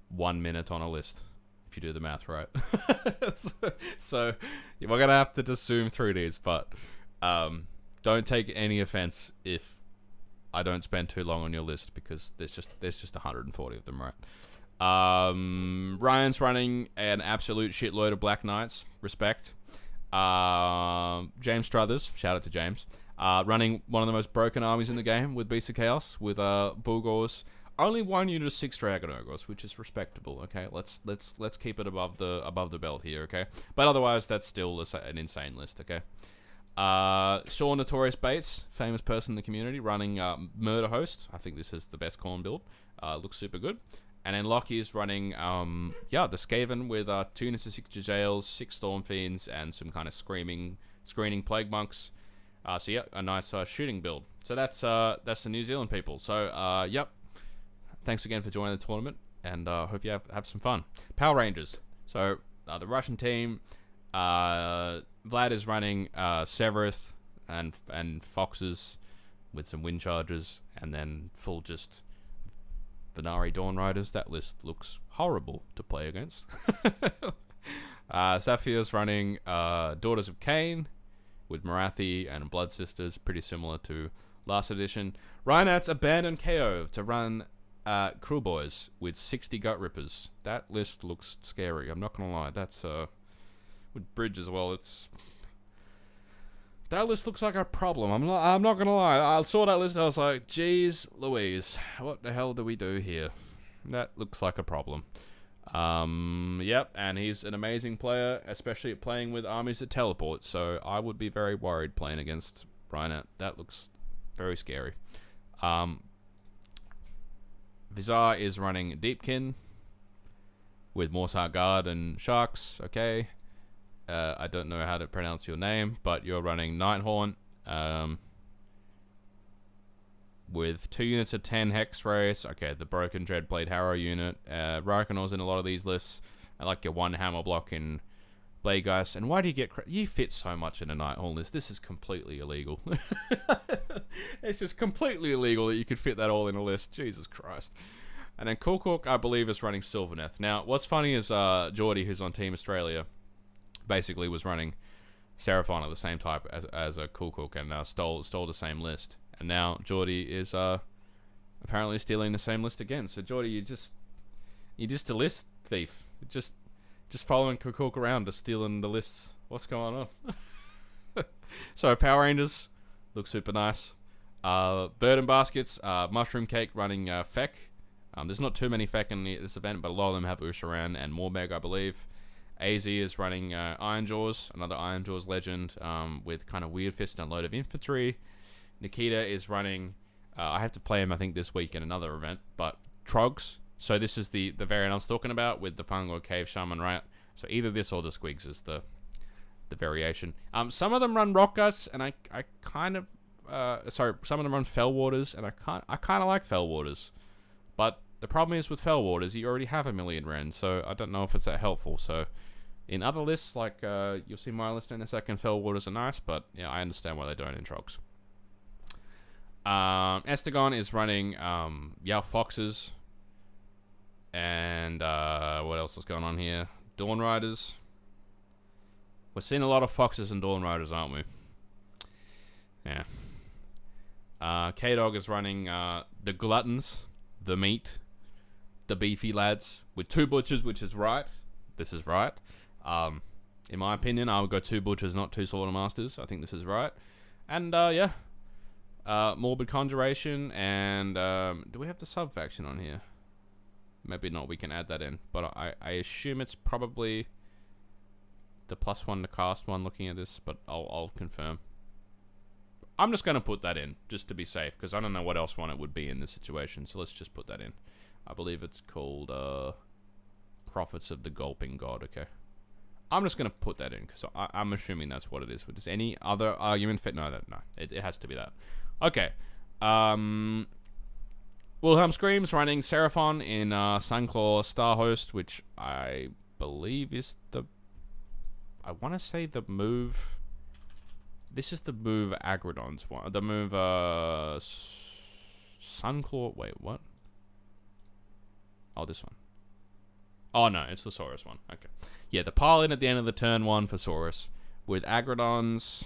1 minute on a list, if you do the math right. so we're going to have to just zoom through these, but don't take any offense if I don't spend too long on your list, because there's just 140 of them, right? Ryan's running an absolute shitload of Black Knights. Respect. James Struthers, shout out to James, running one of the most broken armies in the game with Beast of Chaos, with Bulgors. Only 1 unit of 6 Dragon Ogres, which is respectable. Okay, let's keep it above the belt here. Okay, but otherwise that's still an insane list. Okay. Sean Notorious Bates, famous person in the community, running Murder Host. I think this is the best Khorne build. Looks super good. And then Lockie is running, the Skaven with 2 units of 6 Jails, 6 Storm Fiends, and some kind of screening Plague Monks. So yeah, a nice shooting build. So that's the New Zealand people. So yep, thanks again for joining the tournament, and hope you have some fun. Power Rangers. So the Russian team. Vlad is running Severith and Foxes with some Wind Chargers, and then full just Venari Dawn Riders. That list looks horrible to play against. Saphir's running Daughters of Cain with Marathi and Blood Sisters, pretty similar to last edition. Reinhart's abandoned KO to run Crew Boys with 60 Gut Rippers. That list looks scary, I'm not gonna lie. That's with Bridge as well. That list looks like a problem. I'm not gonna lie. I saw that list and I was like, geez Louise, what the hell do we do here? That looks like a problem. Yep, and he's an amazing player, especially at playing with armies that teleport, so I would be very worried playing against Reinhardt. That looks very scary. Vizar is running Deepkin with Morsar Guard and Sharks. Okay. I don't know how to pronounce your name, but you're running Nighthaunt with 2 units of 10 Hex Race. Okay, the Broken Dreadblade Harrow unit. Raikanor's in a lot of these lists. I like your 1 hammer block in Blade Geist. And why do you get... You fit so much in a Nighthaunt list. This is completely illegal. It's just completely illegal that you could fit that all in a list. Jesus Christ. And then Kulkuk, I believe, is running Sylvaneth. Now, what's funny is Geordie, who's on Team Australia, basically was running Seraphon of the same type as a Kulkuk, and stole the same list. And now Geordie is apparently stealing the same list again. So Geordie, you're just a list thief. Just following Kulkuk around, just stealing the lists. What's going on? So Power Rangers look super nice. Bird and Baskets, Mushroom Cake running Feck. There's not too many Feck in this event, but a lot of them have Usharan and Morbeg, I believe. AZ is running Iron Jaws, another Iron Jaws legend, with kind of Weird Fist and a load of infantry. Nikita is running, I have to play him I think this week in another event, but Trogs. So this is the variant I was talking about with the Fungo Cave Shaman Rat. So either this or the Squigs is the variation. Some of them run Rock Gusts, and I kind of, some of them run Fell Waters, and I kind of like Fell Waters. But the problem is with Fell Waters, you already have a million Ren, so I don't know if it's that helpful. So in other lists, like you'll see my list in a second, Fell Waters are nice, but yeah, I understand why they don't in Trogs. Estegon is running Yao Foxes, and what else is going on here? Dawn Riders. We're seeing a lot of Foxes and Dawn Riders, aren't we? Yeah. K-Dog is running the Gluttons, the Meat, the Beefy Lads, with 2 Butchers, which is right. This is right. In my opinion, I would go 2 Butchers, not 2 Slaughter Masters. I think this is right. And yeah. Morbid Conjuration, and do we have the sub-faction on here? Maybe not, we can add that in. But I assume it's probably the +1 to cast one looking at this, but I'll confirm. I'm just going to put that in, just to be safe, because I don't know what else one it would be in this situation, so let's just put that in. I believe it's called Prophets of the Gulping God, okay. I'm just going to put that in, because I'm assuming that's what it is. Does any other argument fit? No, it has to be that. Okay. Wilhelm Scream's running Seraphon in Sunclaw Starhost, which I believe is the... I want to say the move... This is the move Agrodon's one. The move Sunclaw... Wait, what? Oh, this one. Oh, no, it's the Saurus one. Okay. Yeah, the pile in at the end of the turn one for Saurus. With Agrodons,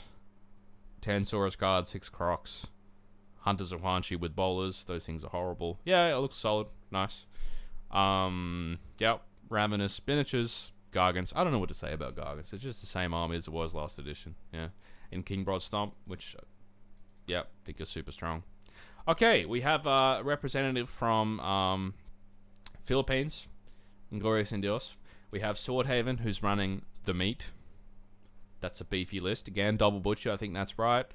10 Saurus guards, 6 Crocs, Hunters of Huanchi with bowlers. Those things are horrible. Yeah, it looks solid. Nice. Yep. Ravenous Spinachers, Gargants. I don't know what to say about Gargants. It's just the same army as it was last edition. Yeah. In King Broad Stomp, which, yep, I think is super strong. Okay, we have a representative from Philippines, Inglorious Indios. We have Swordhaven, who's running the meat. That's a beefy list. Again, Double Butcher, I think that's right.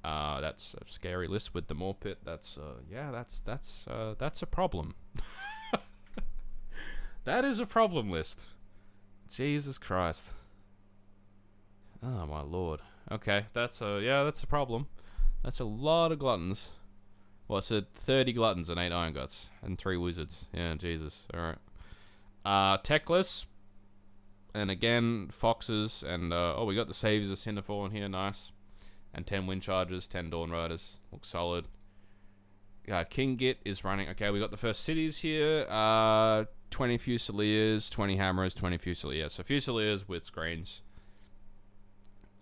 That's a scary list with the Morpit. That's yeah, that's a problem. That is a problem list. Jesus Christ. Oh my lord. Okay, that's a problem. That's a lot of gluttons. What's it? 30 gluttons and 8 Iron Guts and 3 wizards. Yeah, Jesus. All right. Techless. And again, Foxes and oh, we got the Saviors of Cinderfall in here. Nice. And 10 Wind Chargers, 10 Dawn Riders. Looks solid. King Git is running. Okay, we got the first cities here. 20 Fusiliers, 20 Hammers, 20 Fusiliers. So Fusiliers with screens.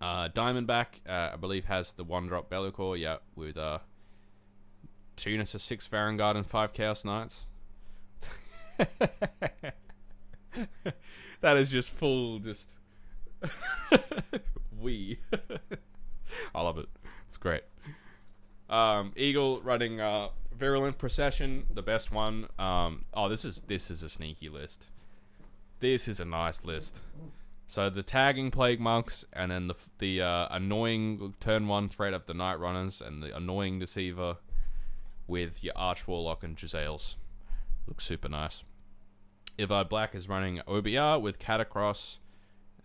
Diamondback, I believe, has the 1-drop Bellicor. Yeah, with 2 units of 6 Varangard and 5 Chaos Knights. That is just full, just... I love it. It's great. Eagle running Virulent Procession, the best one. Oh, this is a sneaky list. This is a nice list. So the tagging Plague Monks, and then the annoying turn 1 threat of the Night Runners, and the annoying Deceiver with your Arch Warlock and Giselles. Looks super nice. Ivard Black is running OBR with Catacross,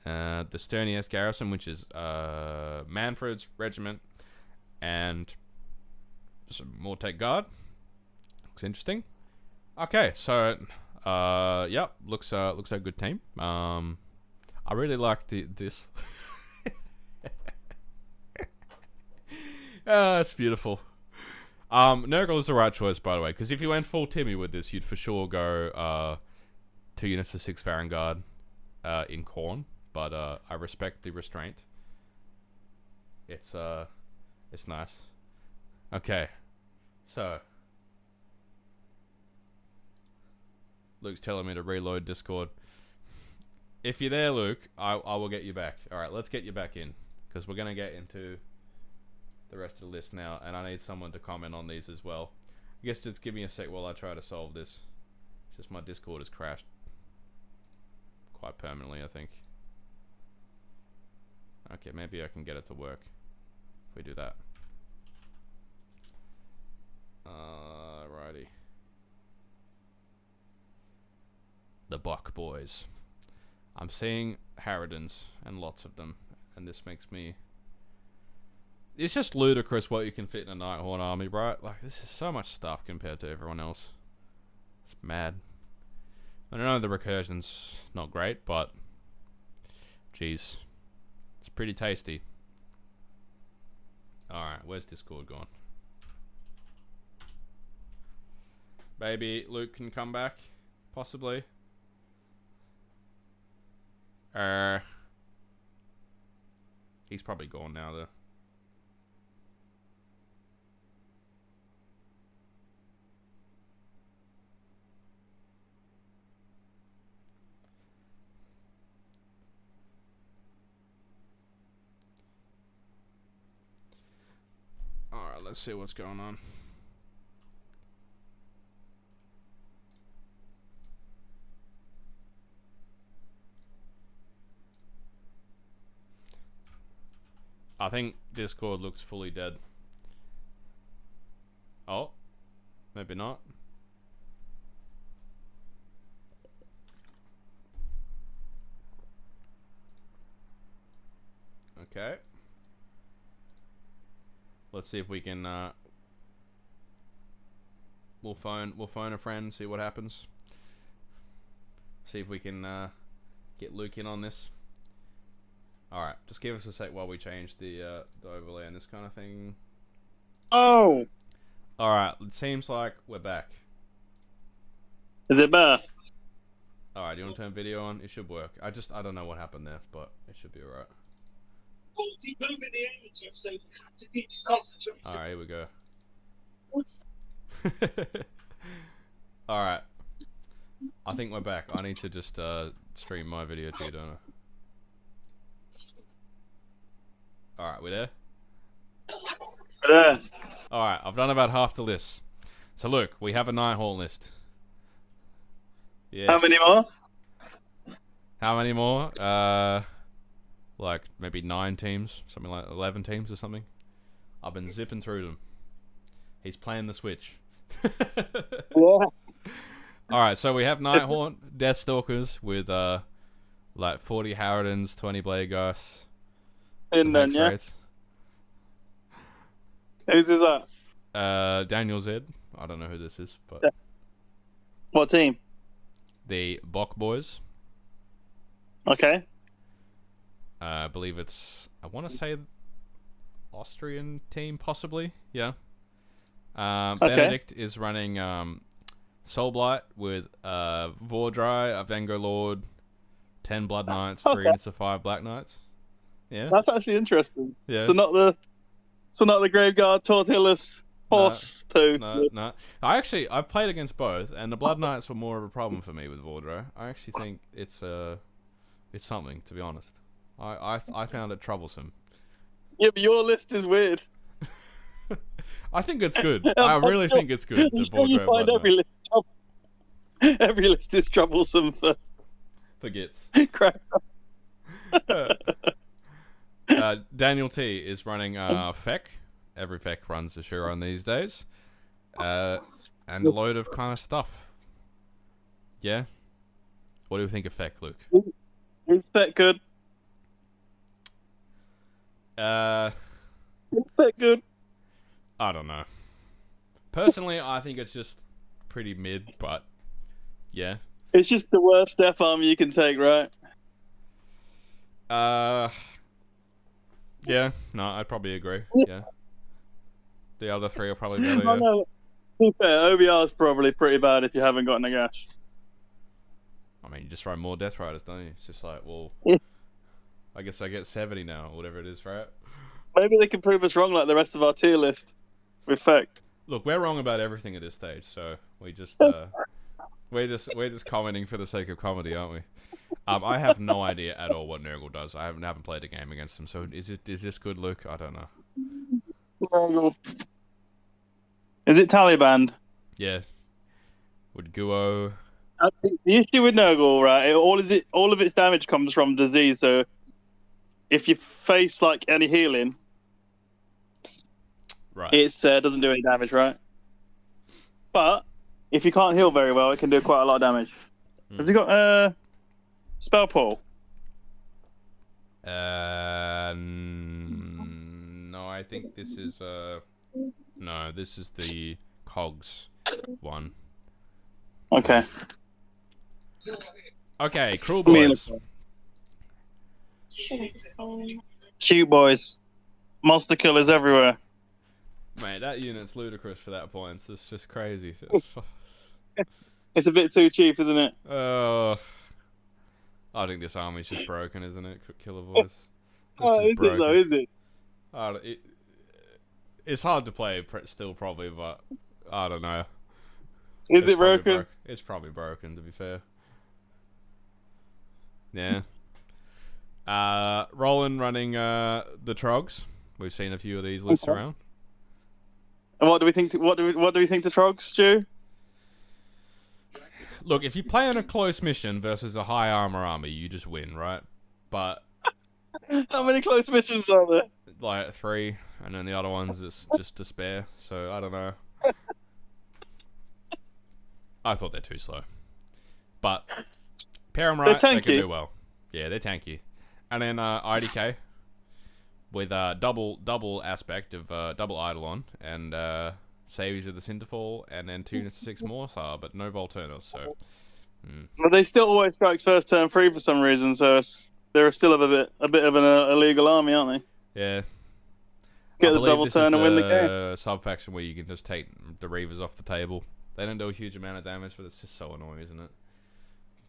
the Sternius Garrison, which is Manfred's regiment, and some more Tech Guard. Looks interesting. Okay, so yep, looks like a good team. I really like this. It's beautiful. Nurgle is the right choice, by the way, because if you went full Timmy with this, you'd for sure go 2 units of 6 Varangard in Khorne, but I respect the restraint. It's nice. Okay, so Luke's telling me to reload Discord. If you're there, Luke, I will get you back. Alright, let's get you back in, because we're going to get into the rest of the list now, and I need someone to comment on these as well. I guess just give me a sec while I try to solve this. It's just my Discord has crashed quite permanently, I think. Okay, maybe I can get it to work if we do that. Righty. The Buck Boys. I'm seeing Harridans, and lots of them, and this makes me... It's just ludicrous what you can fit in a Nighthorn army, right? Like, this is so much stuff compared to everyone else. It's mad. I don't know, the recursion's not great, but... Jeez. It's pretty tasty. Alright, where's Discord gone? Maybe Luke can come back? Possibly. He's probably gone now, though. Alright, let's see what's going on. I think Discord looks fully dead. Oh, maybe not. Okay. Let's see if we can. We'll phone a friend, see what happens. See if we can get Luke in on this. All right, just give us a sec while we change the overlay and this kind of thing. Oh. All right, it seems like we're back. Is it better? All right, do you want to turn video on? It should work. I don't know what happened there, but it should be all right. All right, here we go. All right. I think we're back. I need to just stream my video to you, don't I? All right, we there? Yeah. All right, I've done about half the list. So look, we have a Nighthawk list. Yeah. How many more? How many more? Like maybe 9 teams, something like 11 teams or something. I've been zipping through them. He's playing the Switch. What? All right, so we have Nighthawk, Deathstalkers with like 40 Harridans, 20 Blade Gusts, And then, yeah. Rates. Whose is that? Daniel Z. I don't know who this is, but Yeah. What team? the Bok Boys. Okay. I believe it's, I want to say, Austrian team, possibly. Yeah. Benedict is running Soulblight with Vordry, Avengo Lord, 10 Blood Knights, 3 units of 5 Black Knights. Yeah. That's actually interesting. Yeah. So not the Graveguard Tortillus horse poo. No. I've played against both, and the Blood Knights were more of a problem for me with Vordry. I actually think it's something, to be honest. I found it troublesome. Yeah, but your list is weird. I think it's good. I really think it's good. The You find every list is troublesome for gits. crap. Daniel T is running Feck. Every Feck runs a Shuron these days. And a load of kind of stuff. Yeah? What do you think of Feck, Luke? Is Feck good? Is Feck good? I don't know. Personally, I think it's just pretty mid, but yeah. It's just the worst death armor you can take, right? Yeah. No, I'd probably agree. Yeah. The other 3 are probably better. Yeah. No. To be fair, OBR is probably pretty bad if you haven't got Nagash. I mean, you just run more Death Riders, don't you? It's just like, well, I guess I get 70 now, or whatever it is, right? Maybe they can prove us wrong like the rest of our tier list with Feck. Look, we're wrong about everything at this stage, so we just we're just commenting for the sake of comedy, aren't we? I have no idea at all what Nurgle does. I haven't played a game against him. So is this good, Luke? I don't know. Is it Taliban? Yeah. Would Guo? The issue with Nurgle, right? All of its damage comes from disease. So if you face like any healing, right, it doesn't do any damage, right? But if you can't heal very well, it can do quite a lot of damage. Has he got spell pull? No, I think this is no, this is the Cogs one. Okay. Okay, Cruel Boys. Cute boys. Monster killers everywhere. Mate, that unit's ludicrous for that point. It's just crazy. It's a bit too cheap, isn't it? I think this army's just broken, isn't it? Killer Boys. Oh, is it though, is it? It's hard to play still, probably, but I don't know. Is it broken? It's probably broken, to be fair. Yeah. Roland running the Trogs. We've seen a few of these lists around. And what do we think? What do we think to Trogs, Stu? Look, if you play on a close mission versus a high armor army, you just win, right? But how many close missions are there? like 3, and then the other ones is just despair. So I don't know. I thought they're too slow, but pair them right, they can do well. Yeah, they're tanky. And then IDK with double aspect of double Eidolon and saves of the Cinderfall, and then 2 units to 6 Morsar, but no Volturnus. So. But they still always strikes first turn 3 for some reason, so they're still a bit of an illegal army, aren't they? Yeah. Get the double turn and win the game. Sub faction where you can just take the Reavers off the table. They don't do a huge amount of damage, but it's just so annoying, isn't it?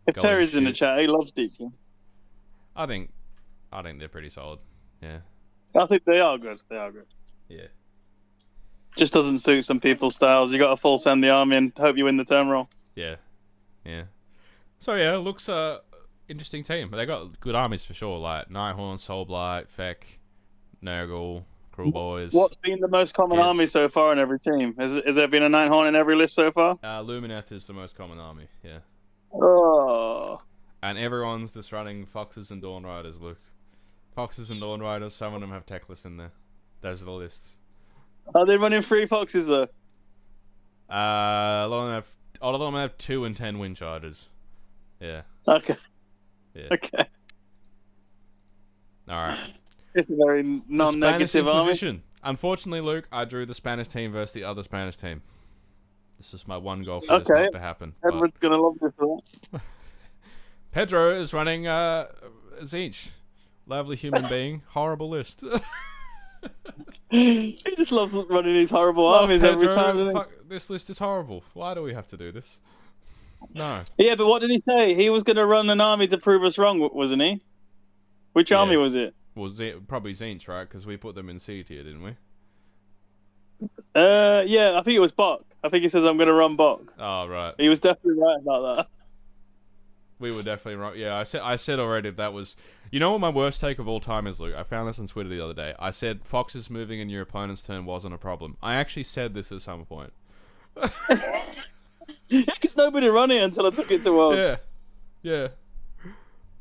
If Terry's in the chat, he loves Deepkin. I think they're pretty solid. Yeah. I think they are good. They are good. Yeah. Just doesn't suit some people's styles. You got to full send the army and hope you win the turn roll. Yeah. Yeah. So yeah, looks interesting team. They got good armies for sure, like Nighthorn, Soulblight, Feck, Nurgle, Cruel Boys. What's been the most common army so far in every team? Has there been a Nighthorn in every list so far? Lumineth is the most common army, yeah. Oh. And everyone's just running Foxes and Dawn Riders, Luke. Foxes and Dawn Riders, some of them have Techless in there. Those are the lists. Are they running 3 Foxes though? A lot of them have 2 and 10 Wind Chargers. Yeah. Okay. Yeah. Okay. Alright. It's a very non-negative army. Unfortunately, Luke, I drew the Spanish team versus the other Spanish team. This is my one goal for this not to happen. Everyone's going to love this for that. Pedro is running Zinch. Lovely human being. Horrible list. He just loves running these horrible armies every time. Fuck, this list is horrible. Why do we have to do this? No. Yeah, but what did he say? He was going to run an army to prove us wrong, wasn't he? Which army was it? Well, probably Zinch, right? Because we put them in C tier, didn't we? Yeah, I think it was Bok. I think he says I'm going to run Bok. Oh, right. He was definitely right about that. We were definitely right. Yeah, I said already that was... You know what my worst take of all time is, Luke? I found this on Twitter the other day. I said Foxes moving in your opponent's turn wasn't a problem. I actually said this at some point. Yeah, because nobody ran it until I took it to Worlds. Yeah. Yeah.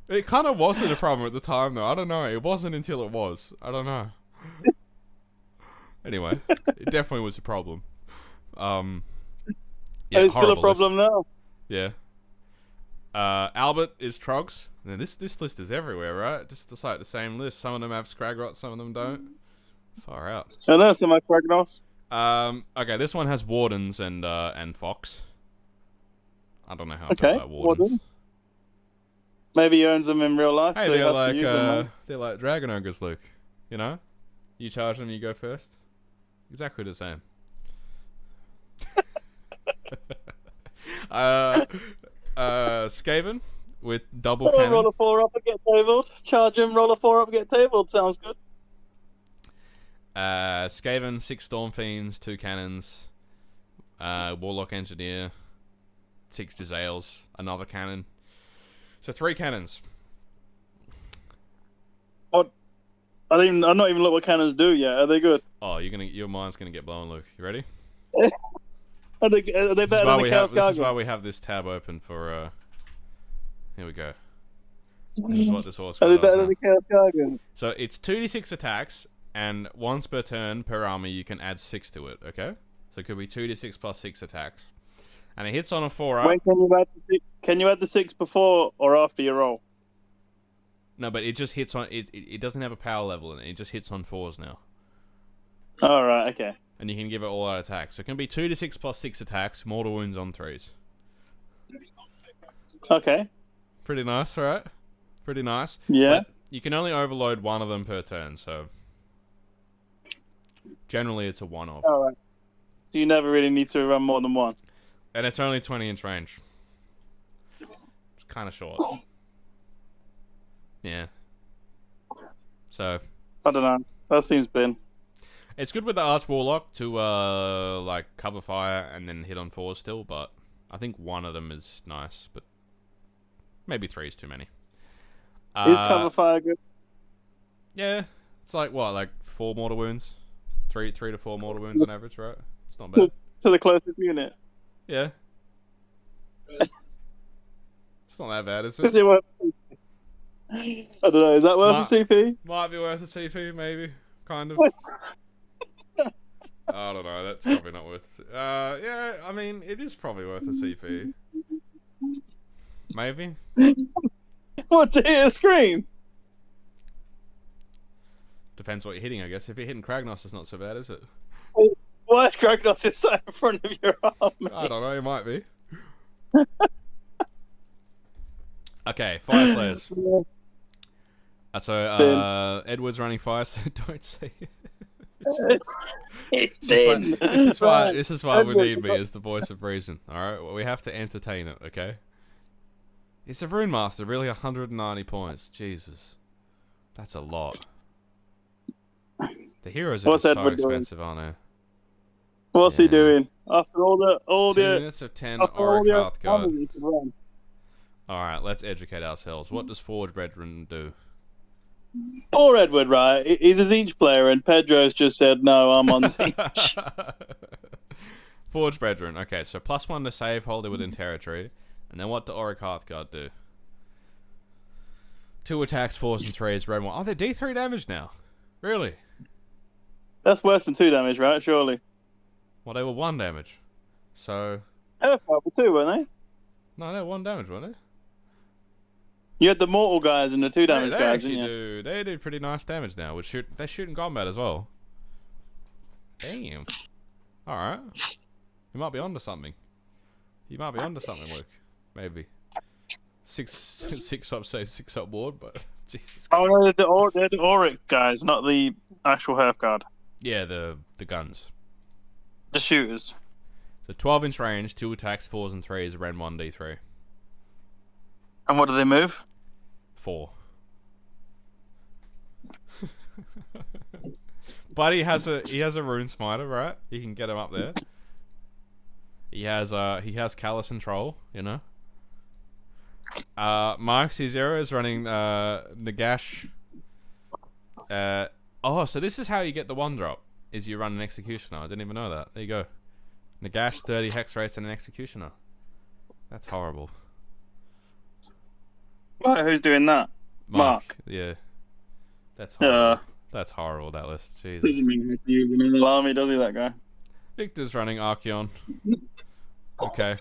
It kind of wasn't a problem at the time, though. I don't know. It wasn't until it was. I don't know. Anyway, it definitely was a problem. Yeah, it's still a problem now. Yeah. Albert is Trogs. Now, this list is everywhere, right? Just like the same list. Some of them have Scragrot, some of them don't. Far out. I know, some of my Kragnos. Okay, this one has Wardens and Fox. I don't know how to talk about Wardens. Maybe he owns them in real life, hey, so he has to use them. They're like Dragon Ogres, Luke. You know? You charge them, you go first. Exactly the same. Skaven with double cannon. Roll a 4 up and get tabled. Charge him, roll a 4 up and get tabled. Sounds good. Skaven, 6 Storm Fiends, 2 cannons. Warlock Engineer, 6 Jezzails, another cannon. So 3 cannons. What? I've not even looked what cannons do yet. Are they good? Oh, your mind's gonna get blown, Luke. You ready? Are they better than the Chaos Gargoyle? This is why we have this tab open for. Here we go. This is what this horse. Are they better than the Chaos Gargoyle? So it's 2d6 attacks, and once per turn per army you can add 6 to it. Okay, so it could be 2d6 plus 6 attacks, and it hits on a 4 up. When can you add the 6 before or after your roll? No, but it just hits on it. It doesn't have a power level in it. It just hits on 4s now. All right. Okay. And you can give it all out attacks. So it can be 2d6 plus 6 attacks, mortal wounds on 3s. Okay. Pretty nice, right? Pretty nice. Yeah. But you can only overload one of them per turn, so generally it's a one-off. All right. So you never really need to run more than one. And it's only 20-inch range. It's kind of short. Yeah. So I don't know. That seems bin. It's good with the Arch Warlock to like cover fire and then hit on 4s still, but I think one of them is nice, but maybe 3 is too many. Is cover fire good? Yeah, it's like what, like 4 mortal wounds, 3 to 4 mortal wounds on average, right? It's not bad. To the closest unit. Yeah. It's not that bad, is Is it? I don't know. Is that worth a CP? Might be worth a CP, maybe. kind of. I don't know. That's probably not worth. Yeah, I mean, it is probably worth a CP. Maybe. What, to hit a screen? Depends what you're hitting, I guess. If you're hitting Kragnos, it's not so bad, is it? Why is Kragnos is so in front of your arm? I don't know. It might be. Okay, Fire Slayers. So Edward's running Fire. So don't say it. It's thin. This is why we need me as the voice of reason. All right, well, we have to entertain it. Okay. It's the Rune Master, really 190 points. Jesus, that's a lot. The heroes are What's just so Edward doing? expensive, aren't they? What's he doing? After all the 2 units of 10 after all Auric the Hearthguard. others he could run. All right, let's educate ourselves. What does Forge Brethren do? Poor Edward, right? He's a Zinch player, and Pedro's just said, "No, I'm on Zinch." Forge Brethren. Okay, so +1 to save wholly within territory. And then what do Auric Hearthguard do? 2 attacks, 4s and 3s, red 1. Oh, they're D3 damage now. Really? That's worse than 2 damage, right? Surely. Well, they were 1 damage. So... They were 2, weren't they? No, they were 1 damage, weren't they? You had the mortal guys and the 2 damage they guys, actually didn't you? They do pretty nice damage now. They shoot in combat as well. Damn. Alright. You might be onto something. Luke. Maybe. 6 up save, 6 up ward, but Jesus Christ. Oh no, they're the Auric guys, not the actual Hearthguard. Yeah, the guns. The shooters. So 12-inch range, 2 attacks, 4s and 3s, ren 1 d3. And what do they move? 4. But he has a rune smiter, right? You can get him up there. He has Callous and Troll, you know. Mark C0 is running Nagash. So this is how you get the 1-drop. Is you run an Executioner. I didn't even know that. There you go. Nagash, 30 Hex Race and an Executioner. That's horrible. Right, who's doing that? Mark. Yeah. That's horrible. That's horrible, that list. Jesus. Doesn't mean much to you in an army, does he, that guy? Victor's running Archeon. Okay.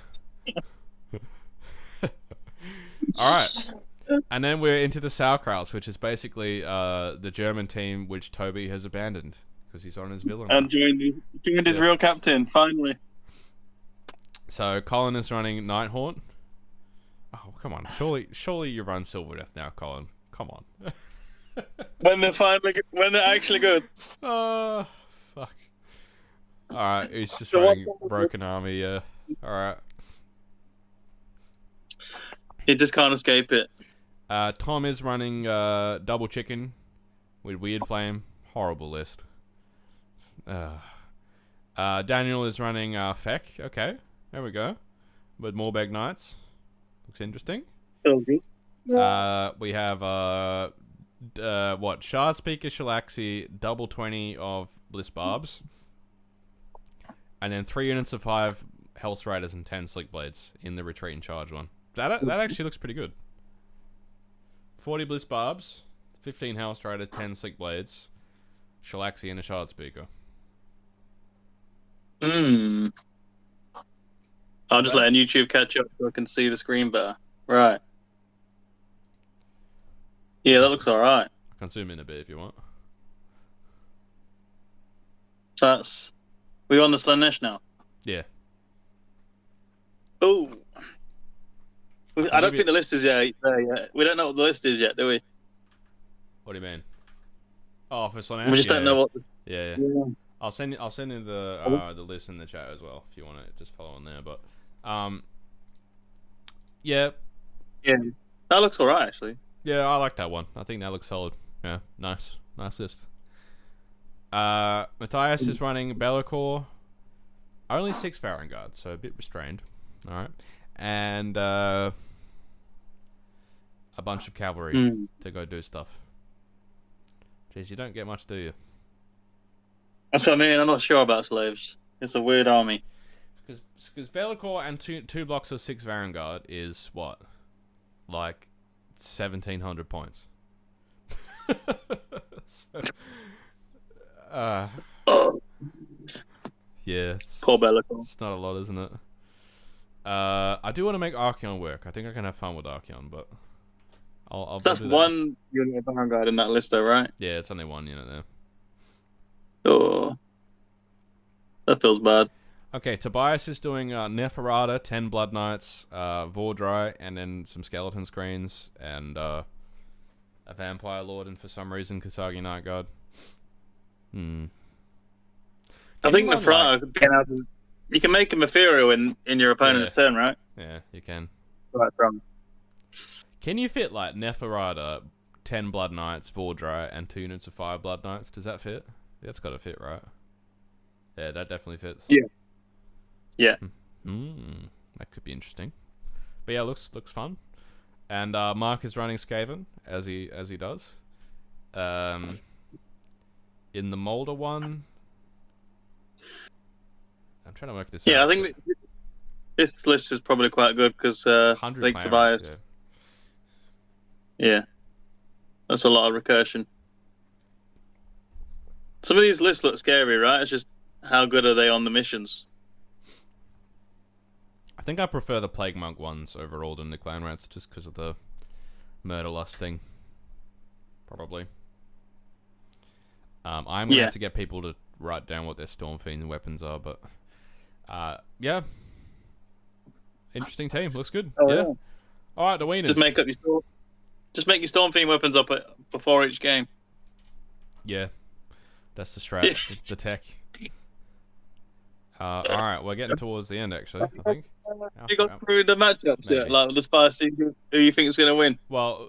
Alright. And then we're into the Sauerkrauts, which is basically the German team which Toby has abandoned because he's on his villain. And joined his real captain, finally. So Colin is running Nighthaunt. Oh, come on. Surely you run Silver Death now, Colin. Come on. when they're actually good. Fuck. Alright, he's just running Broken Army, yeah. Alright. He just can't escape it. Tom is running Double Chicken with Weird Flame. Horrible list. Daniel is running Feck. Okay, there we go. With Morbeg Knights. Looks interesting. Feels good. We have Shard Speaker, Shalaxi, double 20 of Bliss Barbs, and then 3 units of 5 Health Riders and 10 Slick Blades in the Retreat and Charge one. That actually looks pretty good. 40 Bliss Barbs, 15 Health Riders, 10 Slick Blades, Shalaxi and a Shard Speaker. I'm just letting YouTube catch up so I can see the screen better. Right. Yeah, that looks alright. I can zoom in a bit if you want. We on the Slanesh now? Yeah. Oh. I don't think the list is there yet. We don't know what the list is yet, do we? What do you mean? Oh, for Slanesh? We just don't know what. Yeah. I'll send you the list in the chat as well if you want to just follow on there. But yeah, that looks alright actually. Yeah, I like that one. I think that looks solid. Yeah, nice list. Matthias is running Be'lakor, only 6 Varangard, so a bit restrained. All right, and a bunch of cavalry to go do stuff. Jeez, you don't get much, do you? That's what I mean. I'm not sure about slaves. It's a weird army. Because Be'lakor and two blocks of 6 Varangard is what, like 1,700 points. So, Uh, Oh, yeah, poor Bellator. it's not a lot, isn't it? I do want to make Archeon work. I think I can have fun with Archeon, but I'll That's do that. one unit of Vanguard in that list, though, right? Yeah, it's only one unit there. Oh, that feels bad. Okay, Tobias is doing Neferata, 10 Blood Knights, Vordry, and then some Skeleton Screens, and a Vampire Lord, and for some reason, Kasagi Night Guard. I think Anyone, Neferata, you can make him ethereal in your opponent's turn, right? Yeah, you can. Right, from. Can you fit, like, Neferata, 10 Blood Knights, Vordry, and 2 units of 5 Blood Knights? Does that fit? That's got to fit, right? Yeah, that definitely fits. Yeah. Yeah. That could be interesting. But yeah, looks fun. And Mark is running Skaven as he does. In the Molder one, I'm trying to work this out. Yeah, I think this list is probably quite good because Lake Tobias. Yeah, that's a lot of recursion. Some of these lists look scary, right? It's just how good are they on the missions? I think I prefer the Plague Monk ones overall than the Clan Rats just because of the Murder Lust thing. Probably. I'm going to have to get people to write down what their Stormfiend weapons are, but yeah. Interesting team. Looks good. Yeah. Alright, the wieners. Just make your Stormfiend weapons up before each game. Yeah. That's the strat, the tech. Alright, we're getting towards the end actually, I think. You got through the matchups yet? Like the spicy who you think is going to win? Well,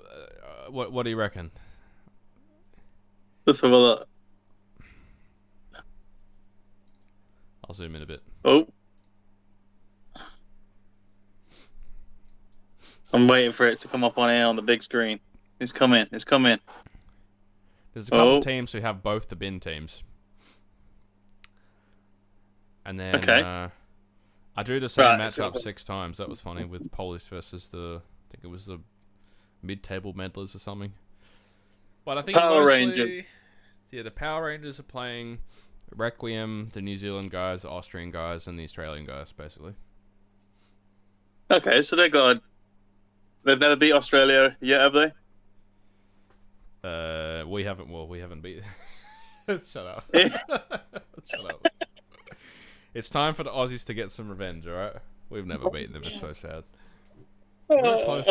what do you reckon? Let's have a look. I'll zoom in a bit. Oh. I'm waiting for it to come up on air on the big screen. It's coming. It's coming. There's a couple of teams who have both the bin teams. And then I drew the same matchup 6 times. That was funny with Polish versus I think it was the mid-table meddlers or something. But I think Power Rangers. Yeah, the Power Rangers are playing Requiem, the New Zealand guys, the Austrian guys, and the Australian guys, basically. Okay, so they've never beat Australia yet, have they? We haven't beat. Shut up. Shut up. It's time for the Aussies to get some revenge, alright? We've never beaten them, it's so sad. I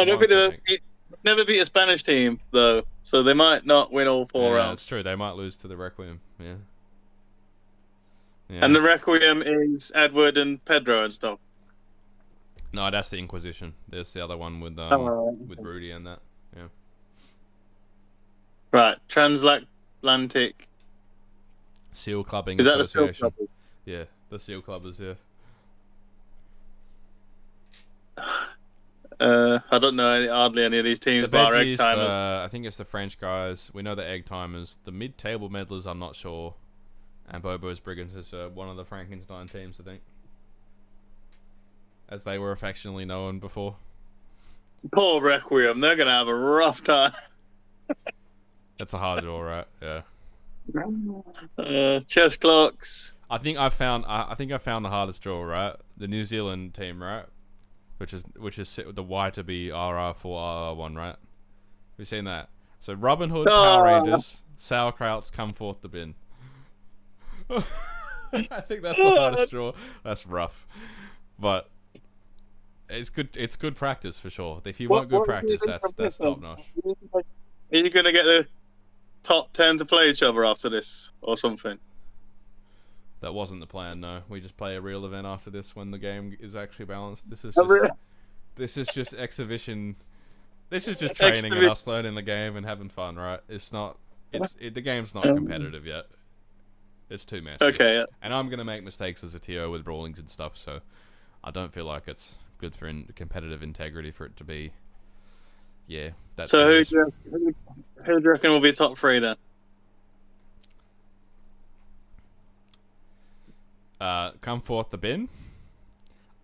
don't think they've never beat a Spanish team, though, so they might not win all 4 rounds. That's true, they might lose to the Requiem, yeah. And the Requiem is Edward and Pedro and stuff. No, that's the Inquisition. There's the other one with Rudy and that, yeah. Right, Transatlantic Seal Clubbing Is that Association. the Seal Clubbers? Yeah, the Seal Clubbers, yeah. I don't know hardly any of these teams, bar Egg Timers. I think it's the French guys. We know the Egg Timers. The mid-table meddlers, I'm not sure. And Bobo's Brigands is one of the Frankenstein teams, I think. As they were affectionately known before. Poor Requiem, they're gonna have a rough time. That's a hard draw, right? Yeah. Chess clocks. I think I found the hardest draw, right? The New Zealand team, right? Which is the Y to be RR4 RR1, right? We've seen that. So Robin Hood, Power Rangers, Sauerkrauts come forth the bin. I think that's the hardest draw. That's rough, but it's good. It's good practice for sure. If you want good practice, that's top notch. Are you gonna get the top 10 to play each other after this or something? That wasn't the plan. No, we just play a real event after this when the game is actually balanced. This is just exhibition. This is just training and us learning the game and having fun, right? It's not. The game's not competitive yet. It's too messy. Okay. Yeah. And I'm gonna make mistakes as a TO with brawlings and stuff, so I don't feel like it's good for competitive integrity for it to be. Yeah. That's so who do you reckon will be top 3 then? Come forth the bin.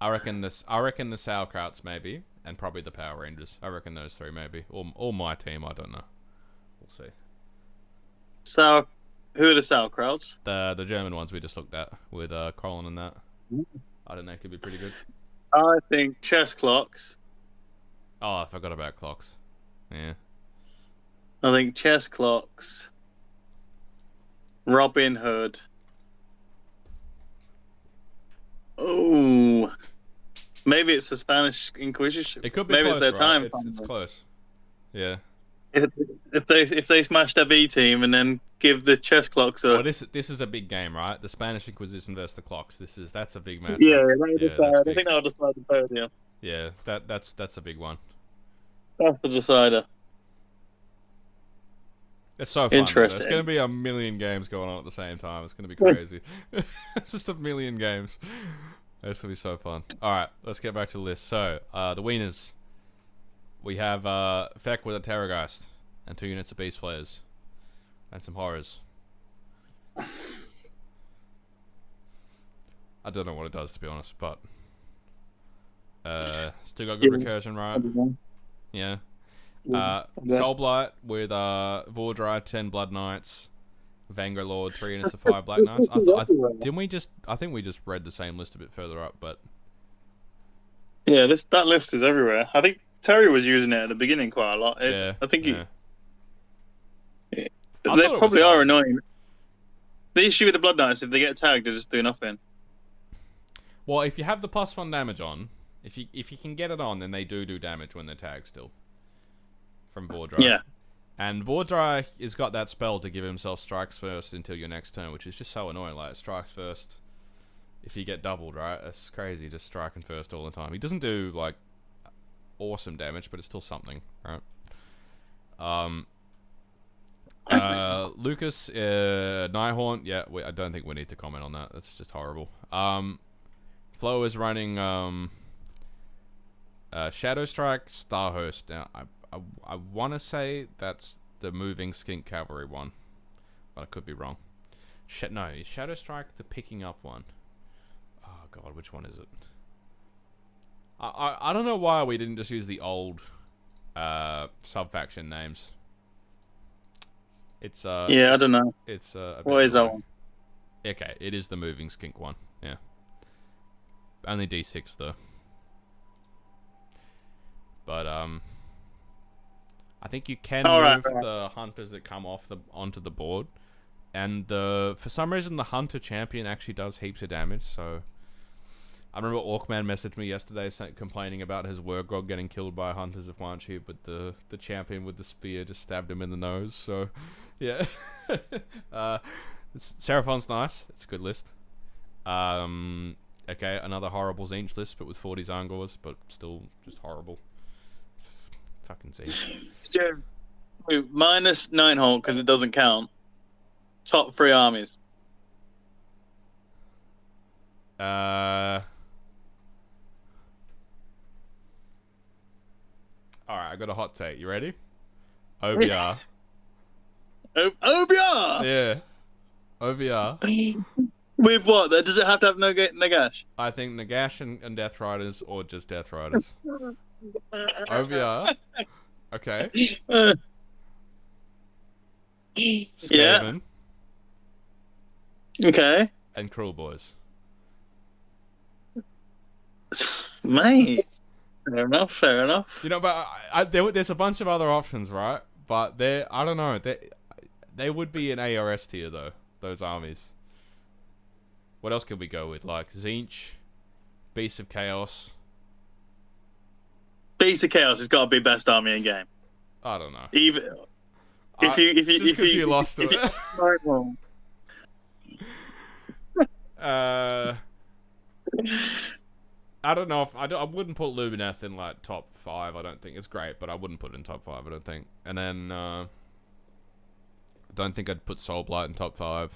I reckon the Sauerkrauts maybe, and probably the Power Rangers. I reckon those 3 maybe, or my team. I don't know. We'll see. Who are the sauerkrauts? The German ones we just looked at with Colin and that. I don't know, could be pretty good. I think chess clocks. Oh, I forgot about clocks. Yeah. I think chess clocks. Robin Hood. Oh, maybe it's the Spanish Inquisition. It could be maybe close, it's their right? time. It's close. Yeah. If they smash their B team and then give the chess clocks a Well, this is a big game, right? The Spanish Inquisition versus the clocks. That's a big match. yeah, that'll decide. that's I big. think that'll decide the podium. Yeah, that's a big one. That's the decider. It's so fun. Interesting. There's going to be a million games going on at the same time. It's going to be crazy. It's just a million games. It's going to be so fun. All right, let's get back to the list. So, the wieners. We have Feck with a Terrorgeist and 2 units of Beast Flayers. And some horrors. I don't know what it does, to be honest, but... still got good recursion, right? Yeah. Soulblight with Vordry, 10 Blood Knights, Vanguard Lord, 3 units of 5 Black Knights. I think we just read the same list a bit further up, but yeah, that list is everywhere. I think Terry was using it at the beginning quite a lot. I think they probably are annoying. The issue with the Blood Knights, if they get tagged, they just do nothing. Well, if you have the +1 damage on, if you can get it on, then they do damage when they're tagged still. From Vordry. Yeah. And Vordry has got that spell to give himself strikes first until your next turn, which is just so annoying. Like, strikes first if you get doubled, right? That's crazy, just striking first all the time. He doesn't do, like, awesome damage, but it's still something, right? Lucas, Nighthaunt, yeah, I don't think we need to comment on that. That's just horrible. Flo is running Shadow Strike, Starhost. Now, I want to say that's the moving skink cavalry one, but I could be wrong. No, is Shadow Strike the picking up one? Oh god, which one is it? I don't know why we didn't just use the old sub-faction names. It's yeah, I don't know. It's what is that one? Okay, it is the moving skink one. Yeah, only D6 though. But I think you can move the hunters that come off onto the board, and for some reason the hunter champion actually does heaps of damage. So I remember Orkman messaged me yesterday complaining about his Wargrog getting killed by hunters of Wanchi, but the champion with the spear just stabbed him in the nose. So yeah, Seraphon's nice. It's a good list. Okay, another horrible Zinch list, but with 40 Zangors, but still just horrible. Fucking Zinch. So, minus Nighthaunt because it doesn't count. Top 3 armies. Alright, I got a hot take. You ready? OBR. OBR! Yeah. OBR. With what? Does it have to have Nagash? I think Nagash and Death Riders, or just Death Riders. OBR. Okay. Skaven. Yeah. Okay. And Cruel Boys. Mate. Fair enough, fair enough. You know, but there's a bunch of other options, right? But I don't know. They would be an ARS tier, though, those armies. What else could we go with? Like Zinch, Beast of Chaos. Beast of Chaos has got to be best army in game. I don't know. Even if you lost to it. I don't know if I wouldn't put Lumineth in like top 5. I don't think it's great, but I wouldn't put it in top 5. I don't think. And then I don't think I'd put Soulblight in top 5.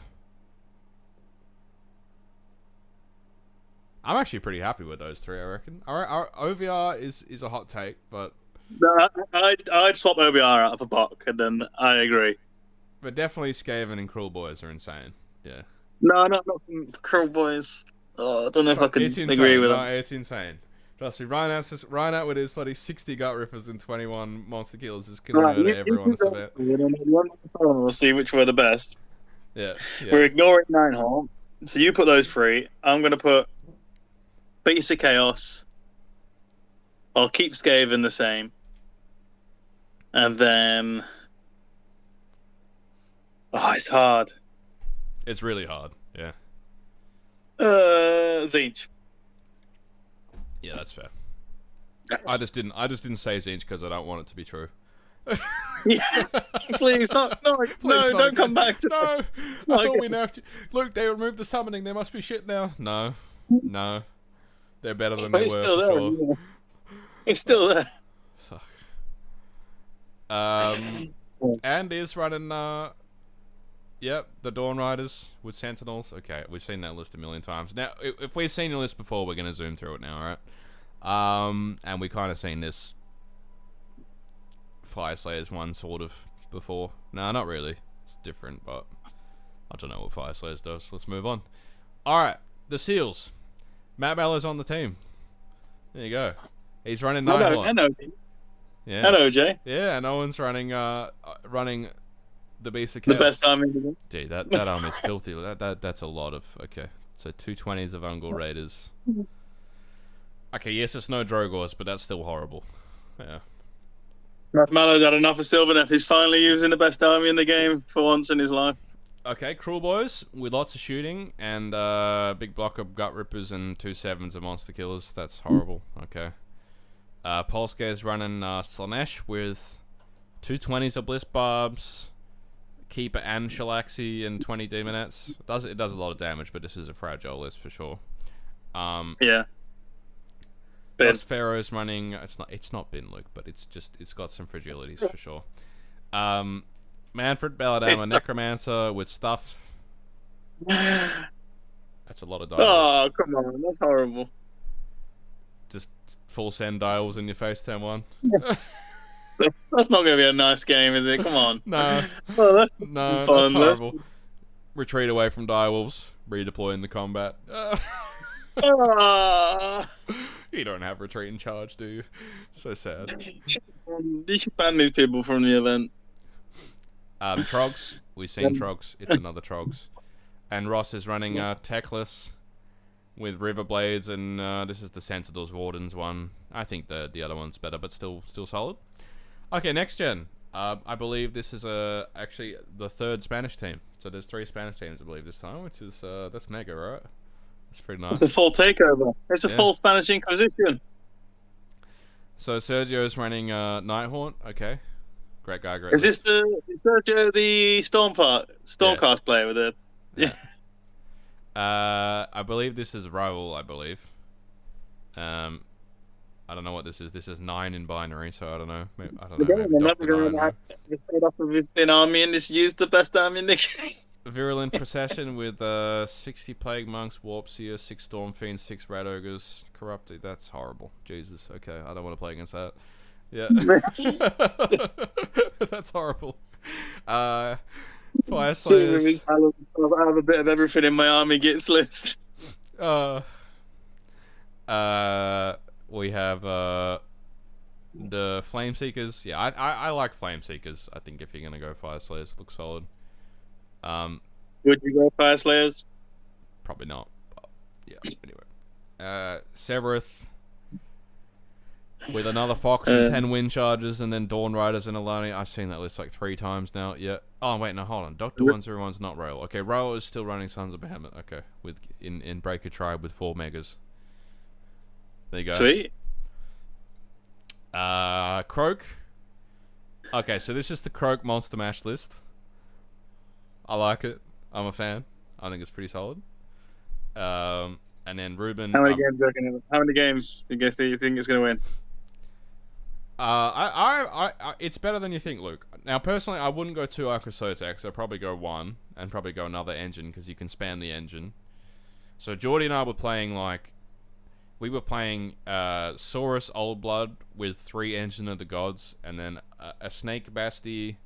I'm actually pretty happy with those 3. I reckon. Our OVR is a hot take, but no, I'd swap OBR out for Bok, and then I agree. But definitely Skaven and Cruel Boys are insane. Yeah. No, not Cruel Boys. Oh, I don't know if I can agree with that. It's insane. Trust me, Ryan out with his bloody 60 gut riffers and 21 monster kills is gonna murder everyone. We'll see which were the best. Yeah. We're ignoring 9 Horn. So you put those 3. I'm going to put Beast of Chaos. I'll keep Skaven the same. And then... Oh, it's hard. It's really hard, yeah. Tzeentch. Yeah, that's fair. I just didn't say Tzeentch because I don't want it to be true. Yeah, please, no, don't come back to no. I thought we nerfed you. Look, they removed the summoning. They must be shit now. No, they're better than they were for sure. It's still there. Fuck. And is running. Yep, the Dawn Riders with Sentinels. Okay, we've seen that list a million times. Now, if we've seen the list before, we're gonna zoom through it now, right? And we kind of seen this Fire Slayers one sort of before. No, not really. It's different, but I don't know what Fire Slayers does. Let's move on. Alright, the Seals. Matt Mellow's on the team. There you go. He's running 9-1. I know. Yeah. Hello, Jay. Yeah, and Owen's running the Beast of Chaos. The best army in the game. Dude, that army's filthy. That's a lot of... Okay, so 220s of Ungol Raiders. Okay, yes, it's no Drogors, but that's still horrible. Yeah. Mallow's had enough of Sylvaneth. He's finally using the best army in the game for once in his life. Okay, Cruel Boys with lots of shooting and big block of Gut Rippers and 2 7s of Monster Killers. That's horrible. Okay. Polska's running Slanesh with 2 20s of Bliss Barbs, Keeper and Shalaxi and 20 Demonettes. It does a lot of damage, but this is a fragile list for sure. Yeah. Lost Pharaoh's running. It's not Bin Luke, but it's got some fragilities for sure. Manfred Belladama Necromancer with stuff. That's a lot of dials. Oh, come on, that's horrible. Just full send dials in your face, 10-1. That's not going to be a nice game, is it? Come on. No. Oh, that's fun. That's horrible. Retreat away from direwolves. Redeploy in the combat. You don't have retreat in charge, do you? So sad. You should ban these people from the event. Trogs. We've seen Trogs. It's another Trogs. And Ross is running Techless with River Blades, and this is the Sentinels Wardens one. I think the other one's better, but still solid. Okay, next gen. I believe this is actually the 3rd Spanish team. So there's 3 Spanish teams, I believe, this time, which is that's mega, right? That's pretty nice. It's a full takeover. It's a full Spanish Inquisition. So Sergio's running Nighthaunt. Okay, great guy. Great. Is Sergio the Stormcast player with it? Yeah. I believe this is Rival. I believe. I don't know what this is. This is 9 in binary, so I don't know. I don't know. I'm never going to have to set up of his bin army and just use the best army in the game. Virulent Procession with 60 Plague Monks, Warp Seer, 6 Storm Fiends, 6 Rat Ogres, Corrupted. That's horrible. Jesus. Okay, I don't want to play against that. Yeah. That's horrible. Fire Slayers. I have a bit of everything in my army gets list. We have the Flame Seekers. Yeah, I like Flame Seekers. I think if you're gonna go Fire Slayers, look solid. Would you go Fire Slayers? Probably not. But yeah. Anyway, Severith with another Fox and 10 Wind Chargers, and then Dawn Riders and Alani. I've seen that list like 3 times now. Yeah. Oh wait, no, hold on. Doctor 101's not Rail. Okay, Rail is still running Sons of Behemoth. Okay, with in Breaker Tribe with 4 megas. There you go. Sweet. Croak. Okay, so this is the Croak Monster Mash list. I like it. I'm a fan. I think it's pretty solid. And then Ruben. How many games do you think it's going to win? It's better than you think, Luke. Now, personally, I wouldn't go 2 Archosotex. I'd probably go 1 and probably go another engine because you can spam the engine. So Geordie and I were playing we were playing Saurus Old Blood with 3 Engine of the Gods, and then a Snake Basti,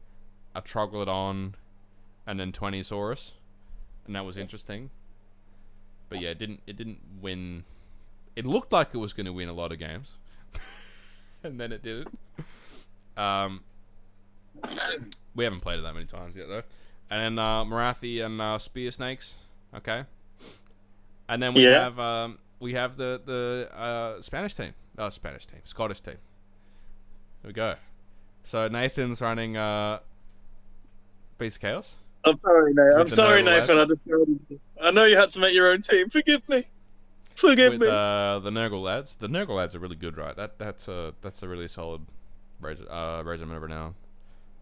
a Troglodon, and then 20 Saurus, and that was interesting. But yeah, it didn't win. It looked like it was going to win a lot of games, and then it didn't. We haven't played it that many times yet though. And then Marathi and Spear Snakes. Okay. And then we have the Spanish team. Oh, Scottish team. Here we go. So Nathan's running Beast of Chaos. I'm sorry, Nate. I'm sorry, Nathan. I know you had to make your own team. Forgive me. Forgive me. The Nurgle lads. The Nurgle lads are really good, right? That's a really solid regiment of renown.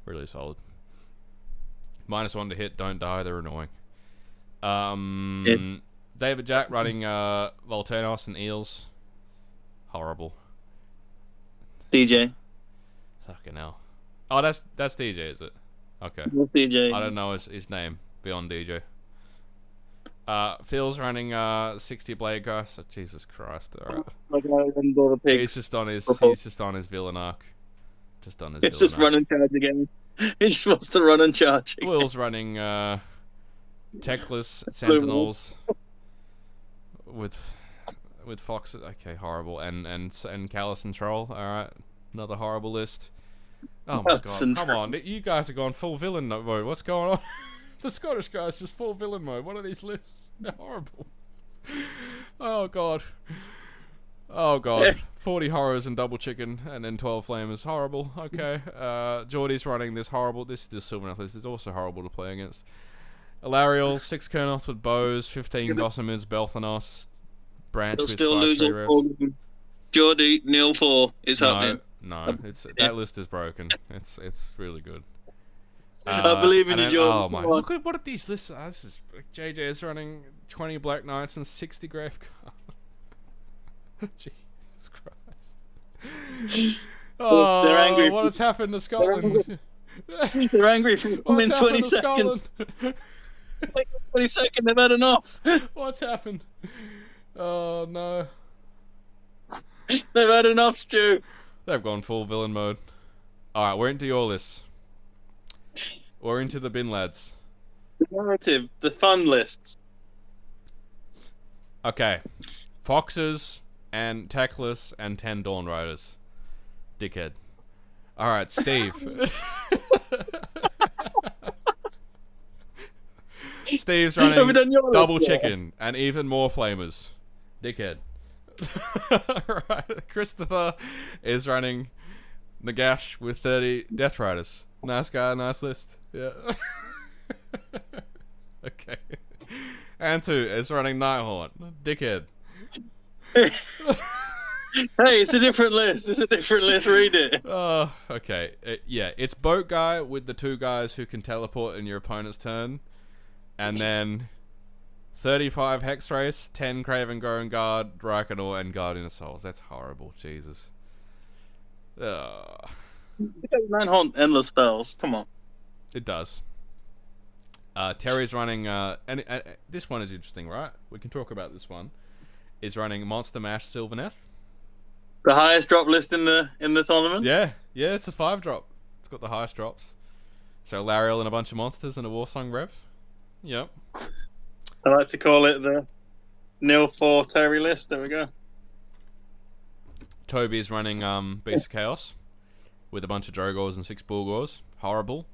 Really solid. -1 to hit, don't die, they're annoying. Yes. David Jack running Volturnos and Eels. Horrible. DJ. Fucking hell. Oh, that's DJ, is it? Okay. That's DJ. I don't know his name beyond DJ. Phil's running 60 Blade Grass. Oh, Jesus Christ! All right. He's just on his villain arc. It's just run and charge again. He just wants to run and charge again. Will's running Techless Sentinels with Foxes. Okay, horrible. And Callus and Troll. All right, another horrible list. Oh my god! Come on, you guys are going full villain mode. What's going on? The Scottish guys just full villain mode. What are these lists? They're horrible. Oh god. Oh god. 40 horrors and double chicken, and then 12 flamers. Horrible. Okay. Geordie's running this horrible. This Sylvaneth list is also horrible to play against. Alariel, 6 Kernoths with bows, 15 Gossamids, Belthanos, Branch with 5 tree reps. Geordie, Neil 4 is happening. No, that list is broken. It's really good. I believe in you, Jordan. Oh my! Look at what these lists are. This is JJ is running 20 Black Knights and 60 Graveguard. Jesus Christ! Oh, they're angry. What has happened to Scotland? They're angry for in 20 seconds. Like 20 seconds, they've had enough. What's happened? Oh no! They've had enough, Stu. They've gone full villain mode. All right, we're into your list. We're into the bin lads. The narrative, the fun lists. Okay. Foxes and Techless and 10 Dawn Riders. Dickhead. Alright, Steve. Steve's running double chicken and even more flamers. Dickhead. Right. Christopher is running Nagash with 30 Death Riders. Nice guy, nice list. Yeah. Okay. Antu is running Nighthaunt. Dickhead. Hey, it's a different list. Read it. Oh, okay. Yeah, it's Boat Guy with the 2 guys who can teleport in your opponent's turn. And then 35 Hex Race, 10 Craven Grown Guard, Drakenor, and Guardian of Souls. That's horrible. Jesus. Nighthaunt endless spells. Come on. It does. Terry's running, and this one is interesting, right? We can talk about this one. Is running Monster Mash Sylvaneth. The highest drop list in the tournament. Yeah, it's a 5 drop. It's got the highest drops. So Lariel and a bunch of monsters and a Warsong Rev. Yep. I like to call it the Nil 4 Terry list. There we go. Toby's running Beast of Chaos with a bunch of Drogors and 6 Bulgors. Horrible.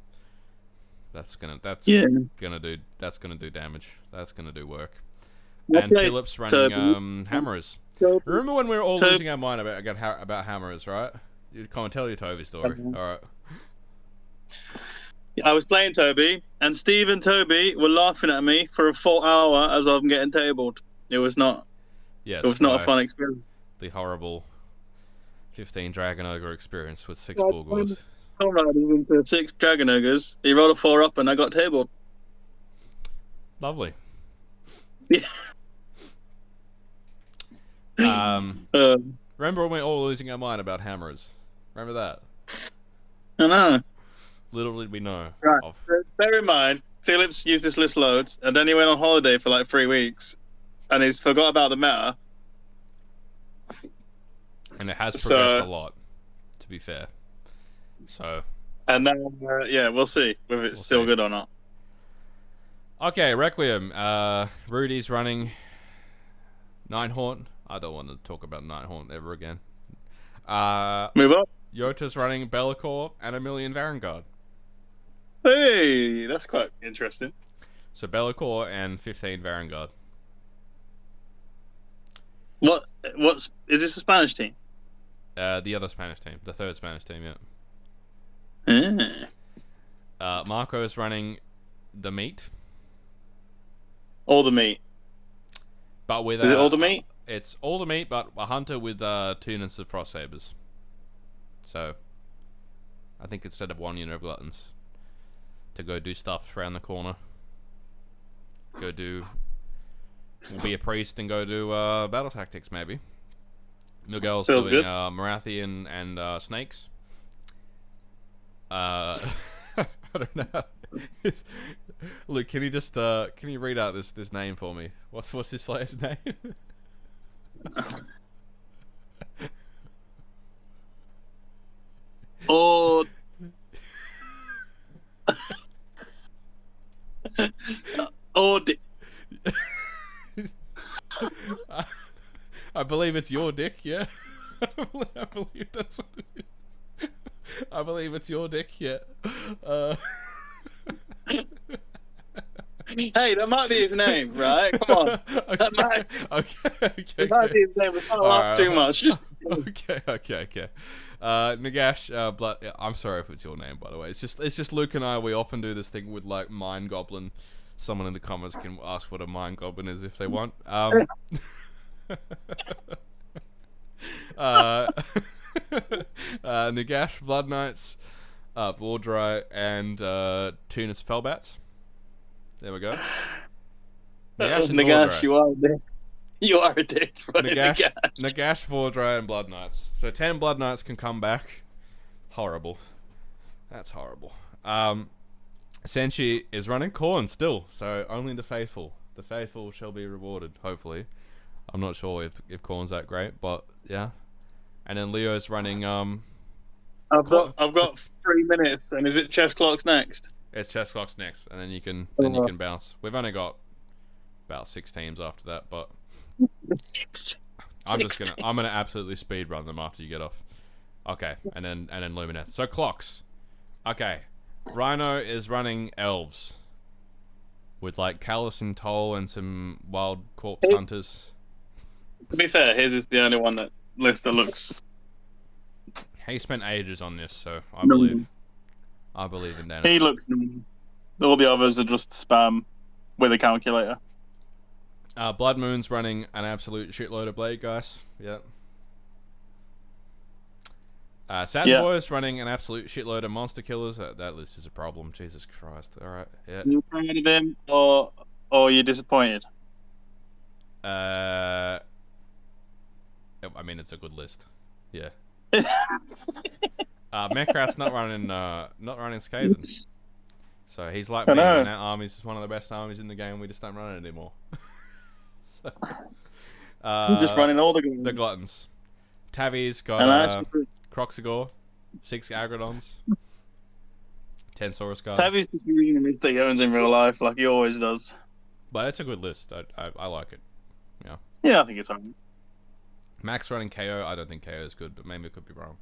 That's gonna do damage. That's gonna do work. And Philip's running Hammerers. Remember when we were all losing our mind about Hammerers, right? Come on, tell your Toby story. All right. I was playing Toby, and Steve and Toby were laughing at me for a full hour as I'm getting tabled. It was not. Yes, it was not a fun experience. The horrible 15 Dragon Ogre experience with 6 Bulgors. Riders into 6 Dragon Ogres. He rolled a 4 up, and I got tabled. Lovely. Yeah. Remember when we were all losing our mind about Hammerers? Remember that? I know. Little did we know. Right. Bear in mind, Phillips used this list loads, and then he went on holiday for like 3 weeks, and he's forgot about the meta. And it has progressed a lot, to be fair. So. And now, we'll see whether it's still good or not. Okay, Requiem. Rudy's running Nighthaunt. I don't want to talk about Nighthaunt ever again. Move up. Yota's running Be'lakor and a million Varangard. Hey, that's quite interesting. So Bellacore and 15 Vanguard. What's is this a Spanish team? The other Spanish team, the third Spanish team, Yeah. Marco is running the meat. All the meat. But with is it all the meat? It's all the meat, but a hunter with 2 units of frost sabers. So, I think instead of 1 unit of gluttons, to go do stuff around the corner. We'll be a priest and go do battle tactics maybe. Miguel's Feels doing good. Marathi and snakes. I don't know. Luke, can you read out this name for me? What's this player's name? Oh. Oh. I believe it's your dick, yeah. I believe that's what it is. I believe it's your dick, yeah. Hey, that might be his name, right? Come on. Okay. That might be his name. We can't laugh too much. Okay. Nagash, Blood. I'm sorry if it's your name, by the way. It's just Luke and I. We often do this thing with like Mind Goblin. Someone in the comments can ask what a Mind Goblin is if they want. Nagash, Blood Knights, Vordry, and Tunis Fellbats. There we go. Nagash, you are a dick. You are a dick. Nagash, Vordry, and Blood Knights. So 10 Blood Knights can come back. Horrible. That's horrible. Senshi is running Khorne still, so only the faithful. The faithful shall be rewarded, hopefully. I'm not sure if Khorne's that great, but yeah. And then Leo's running I've got 3 minutes, and is it chess clocks next? It's chess clocks next, and then you can bounce. We've only got about 6 teams after that, but I'm gonna absolutely speed run them after you get off. Okay, and then Lumineth. So clocks. Okay, Rhino is running elves with like Callus and Toll and some wild corpse hunters. To be fair, his is the only one that looks. He spent ages on this, so I believe in Dennis. He looks normal. All the others are just spam with a calculator. Blood Moon's running an absolute shitload of blade guys. Yep. Saturn Boy's running an absolute shitload of monster killers. That list is a problem. Jesus Christ. All right. Yeah. You proud of him, or you're disappointed? I mean, it's a good list. Yeah. Mekrat's not running Skaven. So he's like me, and our army's one of the best armies in the game. We just don't run it anymore. So, he's just running all the gluttons. Tavi's got Croxagore, 6 Agrodons, 10 Saurus guards. Tavi's just using the list that he owns in real life, like he always does. But it's a good list. I like it. Yeah. Yeah, I think it's fine. Max running KO. I don't think KO is good, but maybe it could be wrong.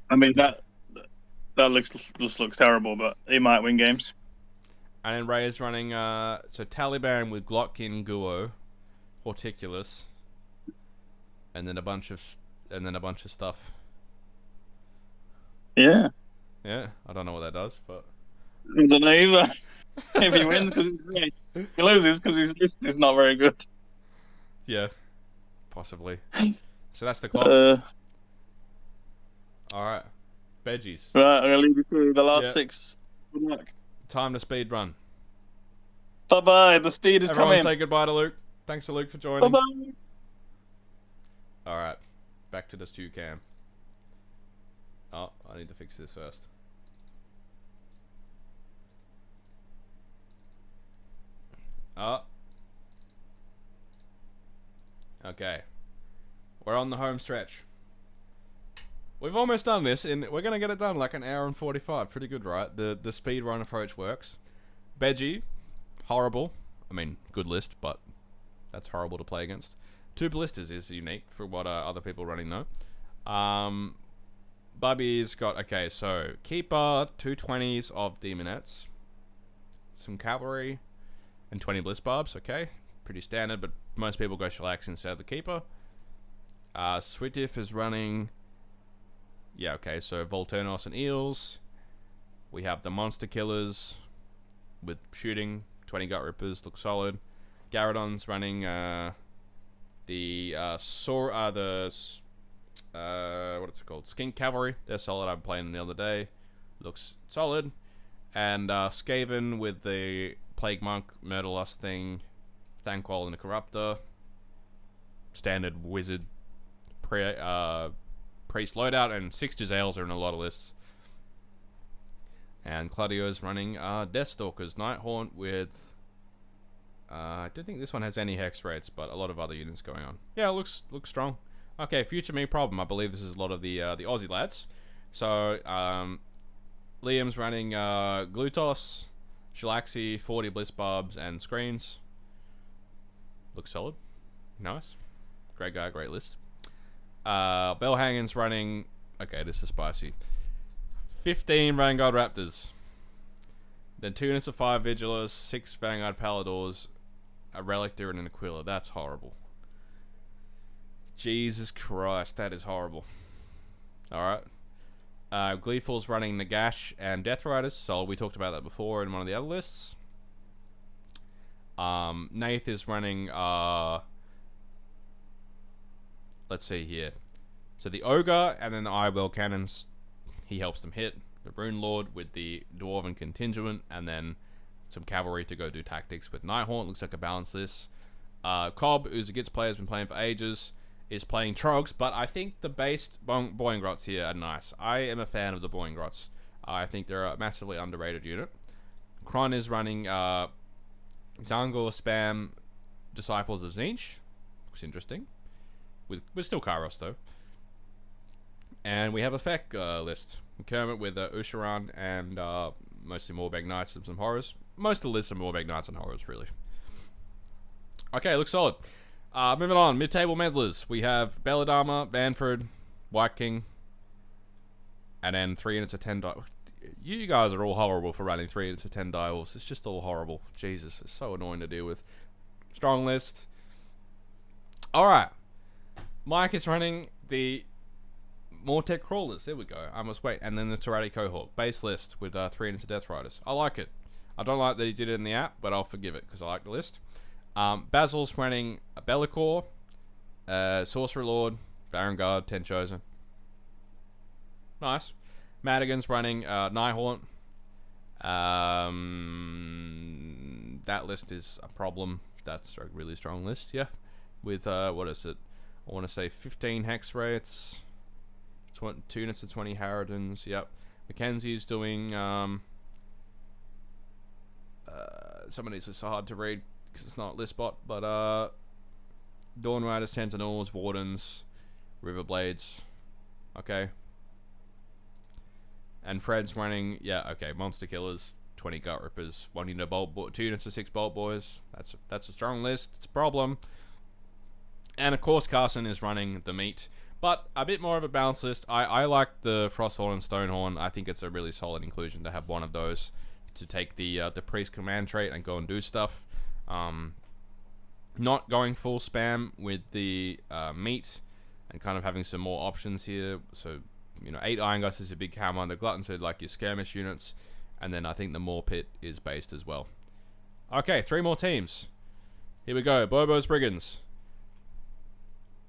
I mean that looks terrible, but he might win games. And then Ray is running so Taliban with Glotkin, Guo, Horticulus, and then a bunch of stuff. Yeah. Yeah, I don't know what that does, but I don't know either. If he wins because he's great, he loses because his list is not very good. Yeah, possibly. So that's the clocks. All right, veggies. Right, I'm gonna leave you to the last 6. Good luck. Time to speed run. Bye bye. The speed is Everyone coming. Say goodbye to Luke. Thanks to Luke for joining. Bye bye. All right, back to the stew cam. Oh, I need to fix this first. Oh. Okay. We're on the home stretch. We've almost done this, and we're going to get it done like an hour and 45. Pretty good, right? The speed run approach works. Beji, horrible. I mean, good list, but that's horrible to play against. 2 ballistas is unique for what other people running though. Bubby's got, okay, so Keeper, 2 20s of Demonettes. some cavalry, and 20 bliss barbs. Okay, pretty standard, but most people go shellax instead of the keeper. Switif is running... Yeah, okay, so Volturnos and Eels. We have the Monster Killers with shooting. 20 Gut Rippers, look solid. Garradon's running what's it called? Skink Cavalry. They're solid. I'm playing them the other day. Looks solid. And Skaven with the Plague Monk, Murderlust thing, Thanquol and the Corruptor. Standard wizard priest loadout, and 6 Giselles are in a lot of lists. And Claudio's running Deathstalkers, Nighthaunt with... I don't think this one has any hex rates, but a lot of other units going on. Yeah, it looks strong. Okay, future me problem. I believe this is a lot of the Aussie lads. So, Liam's running Glutos, Shellaxi, 40 Bliss Barbs, and Screens. Looks solid. Nice. Great guy, great list. Bellhangen's running... Okay, this is spicy. 15 Vanguard Raptors. Then 2 units of 5 Vigilers, 6 Vanguard Paladors, a Relictor, and an Aquila. That's horrible. Jesus Christ, that is horrible. Alright. Gleeful's running Nagash and Death Riders, so we talked about that before in one of the other lists. Nath is running... let's see here. So the Ogre and then the Eyewell Cannons, he helps them hit. The Rune Lord with the Dwarven Contingent, and then some cavalry to go do tactics with Nighthaunt. Looks like a balanced list. Cobb, who's a Gits player, has been playing for ages, is playing Trogs, but I think the based Boingrots here are nice. I am a fan of the Boingrots. I think they're a massively underrated unit. Kron is running Zangor Spam Disciples of Tzeentch. Looks interesting. With still Kairos, though. And we have a Feck list. Kermit with Usharan and mostly Morbeg Knights and some horrors. Most of the lists are Morbeg Knights and horrors, really. Okay, looks solid. Moving on, mid-table meddlers. We have Belladama, Banford, White King, and then 3 units of 10 die. You guys are all horrible for running 3 units of 10 dials. It's just all horrible. Jesus, it's so annoying to deal with. Strong list. Alright. Mike is running the Mortec Crawlers. There we go. I must wait. And then the Terati Cohort. Base list with 3 units of Death Riders. I like it. I don't like that he did it in the app, but I'll forgive it because I like the list. Basil's running a Bellicor, Sorcerer Lord, Baron Guard, 10 Chosen. Nice. Madigan's running Nighthaunt. That list is a problem. That's a really strong list, yeah. With, what is it? I want to say 15 Hex Rates, 2 units of 20 Harridans, yep. Mackenzie's doing, some of these are so hard to read because it's not listbot, but, Dawn Riders, Sentinels, Wardens, Riverblades, okay. And Fred's running, yeah, okay, Monster Killers, 20 Gut Rippers, 1 unit of Bolt 2 units of 6 Bolt Boys. That's a strong list. It's a problem. And of course, Carson is running the meat, but a bit more of a balanced list. I like the Frosthorn and Stonehorn. I think it's a really solid inclusion to have one of those to take the priest command trait and go and do stuff. Not going full spam with the meat and kind of having some more options here. So, you know, 8 Iron Gusts is a big hammer. The Gluttons are like your skirmish units. And then I think the Maw Pit is based as well. Okay, 3 more teams. Here we go. Bobo's Brigands.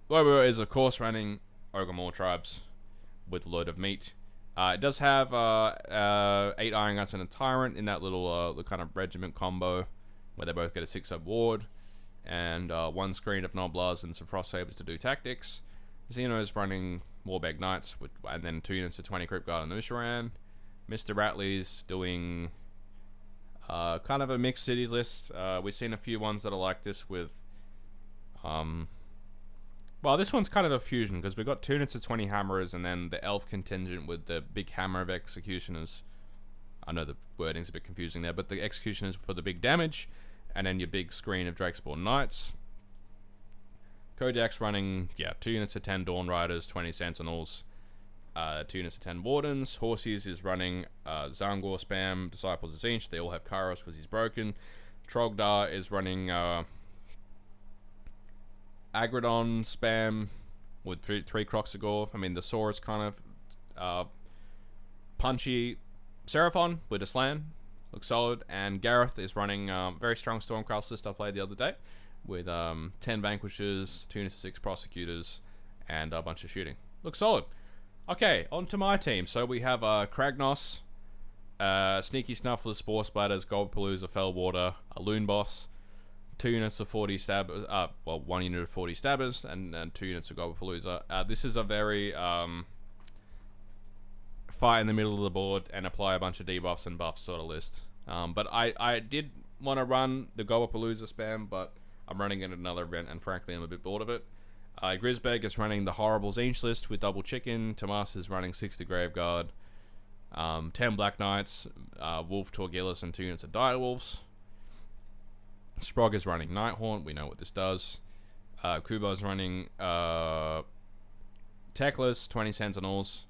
Bobo is, of course, running Ogre Maw Tribes with a load of meat. It does have 8 Iron Guns and a Tyrant in that little kind of regiment combo where they both get a 6-up ward. And 1 screen of Noblars and some Frost Sabers to do tactics. Xeno's running Warbag Knights and then 2 units of 20 Crypt Guard and Usharan. Mr. Ratley's doing kind of a mixed cities list. We've seen a few ones that are like this with... well, this one's kind of a fusion because we've got 2 units of 20 Hammerers and then the Elf contingent with the big Hammer of Executioners. I know the wording's a bit confusing there, but the Executioners for the big damage. And then your big screen of Drakespawn Knights. Kodak's running, yeah, 2 units of 10 Dawn Riders, 20 Sentinels. 2 units of 10 Wardens. Horses is running Zangor spam, Disciples of Zinch. They all have Kairos because he's broken. Trogdar is running Agradon spam with three Croxagore. I mean, the Saw is kind of punchy. Seraphon with a Slan. Looks solid. And Gareth is running very strong Stormcast list I played the other day with 10 Vanquishers, 2 units of 6 Prosecutors, and a bunch of shooting. Looks solid. Okay, on to my team. So we have Kragnos, Sneaky Snuffler, Spore Splatters, Goldpalooza, Fellwater, a Loon Boss, 2 units of 40 stabbers, 1 unit of 40 stabbers, and 2 units of Goldpalooza. This is a very fight in the middle of the board and apply a bunch of debuffs and buffs sort of list. But I did want to run the Goldpalooza spam, but I'm running it at another event, and frankly I'm a bit bored of it. Grisberg is running the Horrible Zinch list with double chicken. Tomas is running 60 Graveguard, 10 Black Knights, Wolf Torgillus, and 2 units of Direwolves. Sprog is running Nighthaunt. We know what this does. Kubo's running Techless, 20 Sentinels,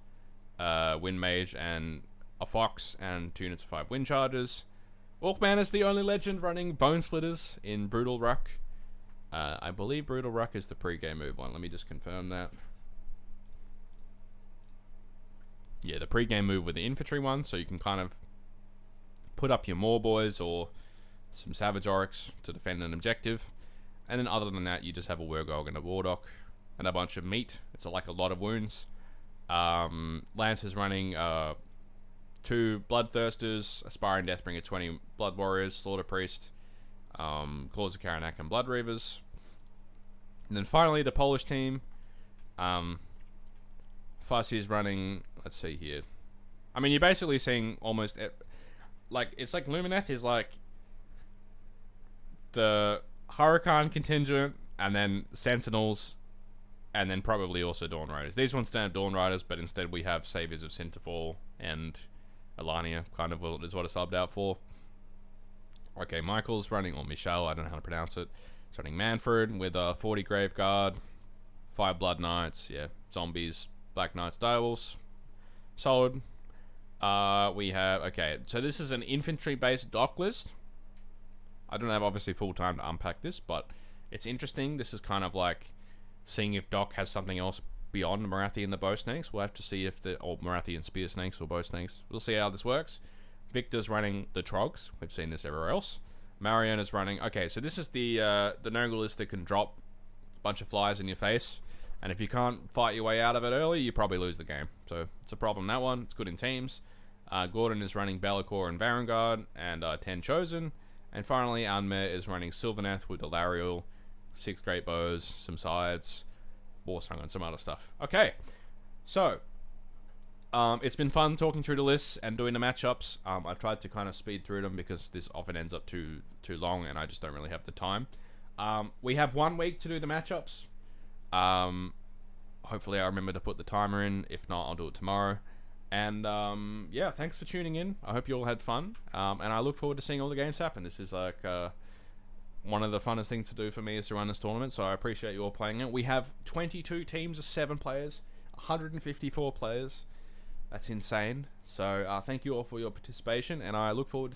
Wind Mage, and a Fox, and 2 units of 5 Wind Chargers. Orkman is the only legend running Bone Splitters in Brutal Ruck. I believe Brutal Ruck is the pre-game move one. Let me just confirm that. Yeah, the pre-game move with the infantry one, so you can kind of put up your Maw Boys or some Savage Oryx to defend an objective. And then other than that, you just have a Wergog and a Wardock and a bunch of meat. It's like a lot of wounds. Lance is running 2 Bloodthirsters, Aspiring Deathbringer, 20 Blood Warriors, Slaughter Priest, Claws of Karanak, and Blood Reavers. And then finally, the Polish team. Fussy is running, let's see here. I mean, you're basically seeing almost, it's like Lumineth is like the Huracan contingent, and then Sentinels, and then probably also Dawn Riders. These ones don't have Dawn Riders, but instead we have Saviors of Sinterfall and Alania, kind of is what I subbed out for. Okay, Michael's running, or Michelle, I don't know how to pronounce it. He's running Manfred with 40 Graveguard, 5 Blood Knights, yeah, Zombies, Black Knights, Direwolves. Solid. We have, okay, so this is an infantry-based dock list. I don't have obviously full time to unpack this, but it's interesting. This is kind of like seeing if Doc has something else beyond Marathi and the Bow Snakes. We'll have to see if or Marathi and Spear Snakes or Bow Snakes. We'll see how this works. Victor's running the Trogs. We've seen this everywhere else. Marion is running, okay, so this is the Nurgle list that can drop a bunch of flies in your face. And if you can't fight your way out of it early, you probably lose the game. So it's a problem, that one. It's good in teams. Gordon is running Be'lakor and Varangard, and 10 Chosen. And finally, Anmer is running Sylvaneth with the Lariel, 6 Great Bows, some Sides, Warsong, and some other stuff. Okay, so it's been fun talking through the lists and doing the matchups. I've tried to kind of speed through them because this often ends up too long, and I just don't really have the time. We have 1 week to do the matchups. Hopefully I remember to put the timer in. If not, I'll do it tomorrow. And yeah, thanks for tuning in. I hope you all had fun. And I look forward to seeing all the games happen. This is like one of the funnest things to do for me is to run this tournament. So I appreciate you all playing it. We have 22 teams of 7 players, 154 players. That's insane. So thank you all for your participation. And I look forward to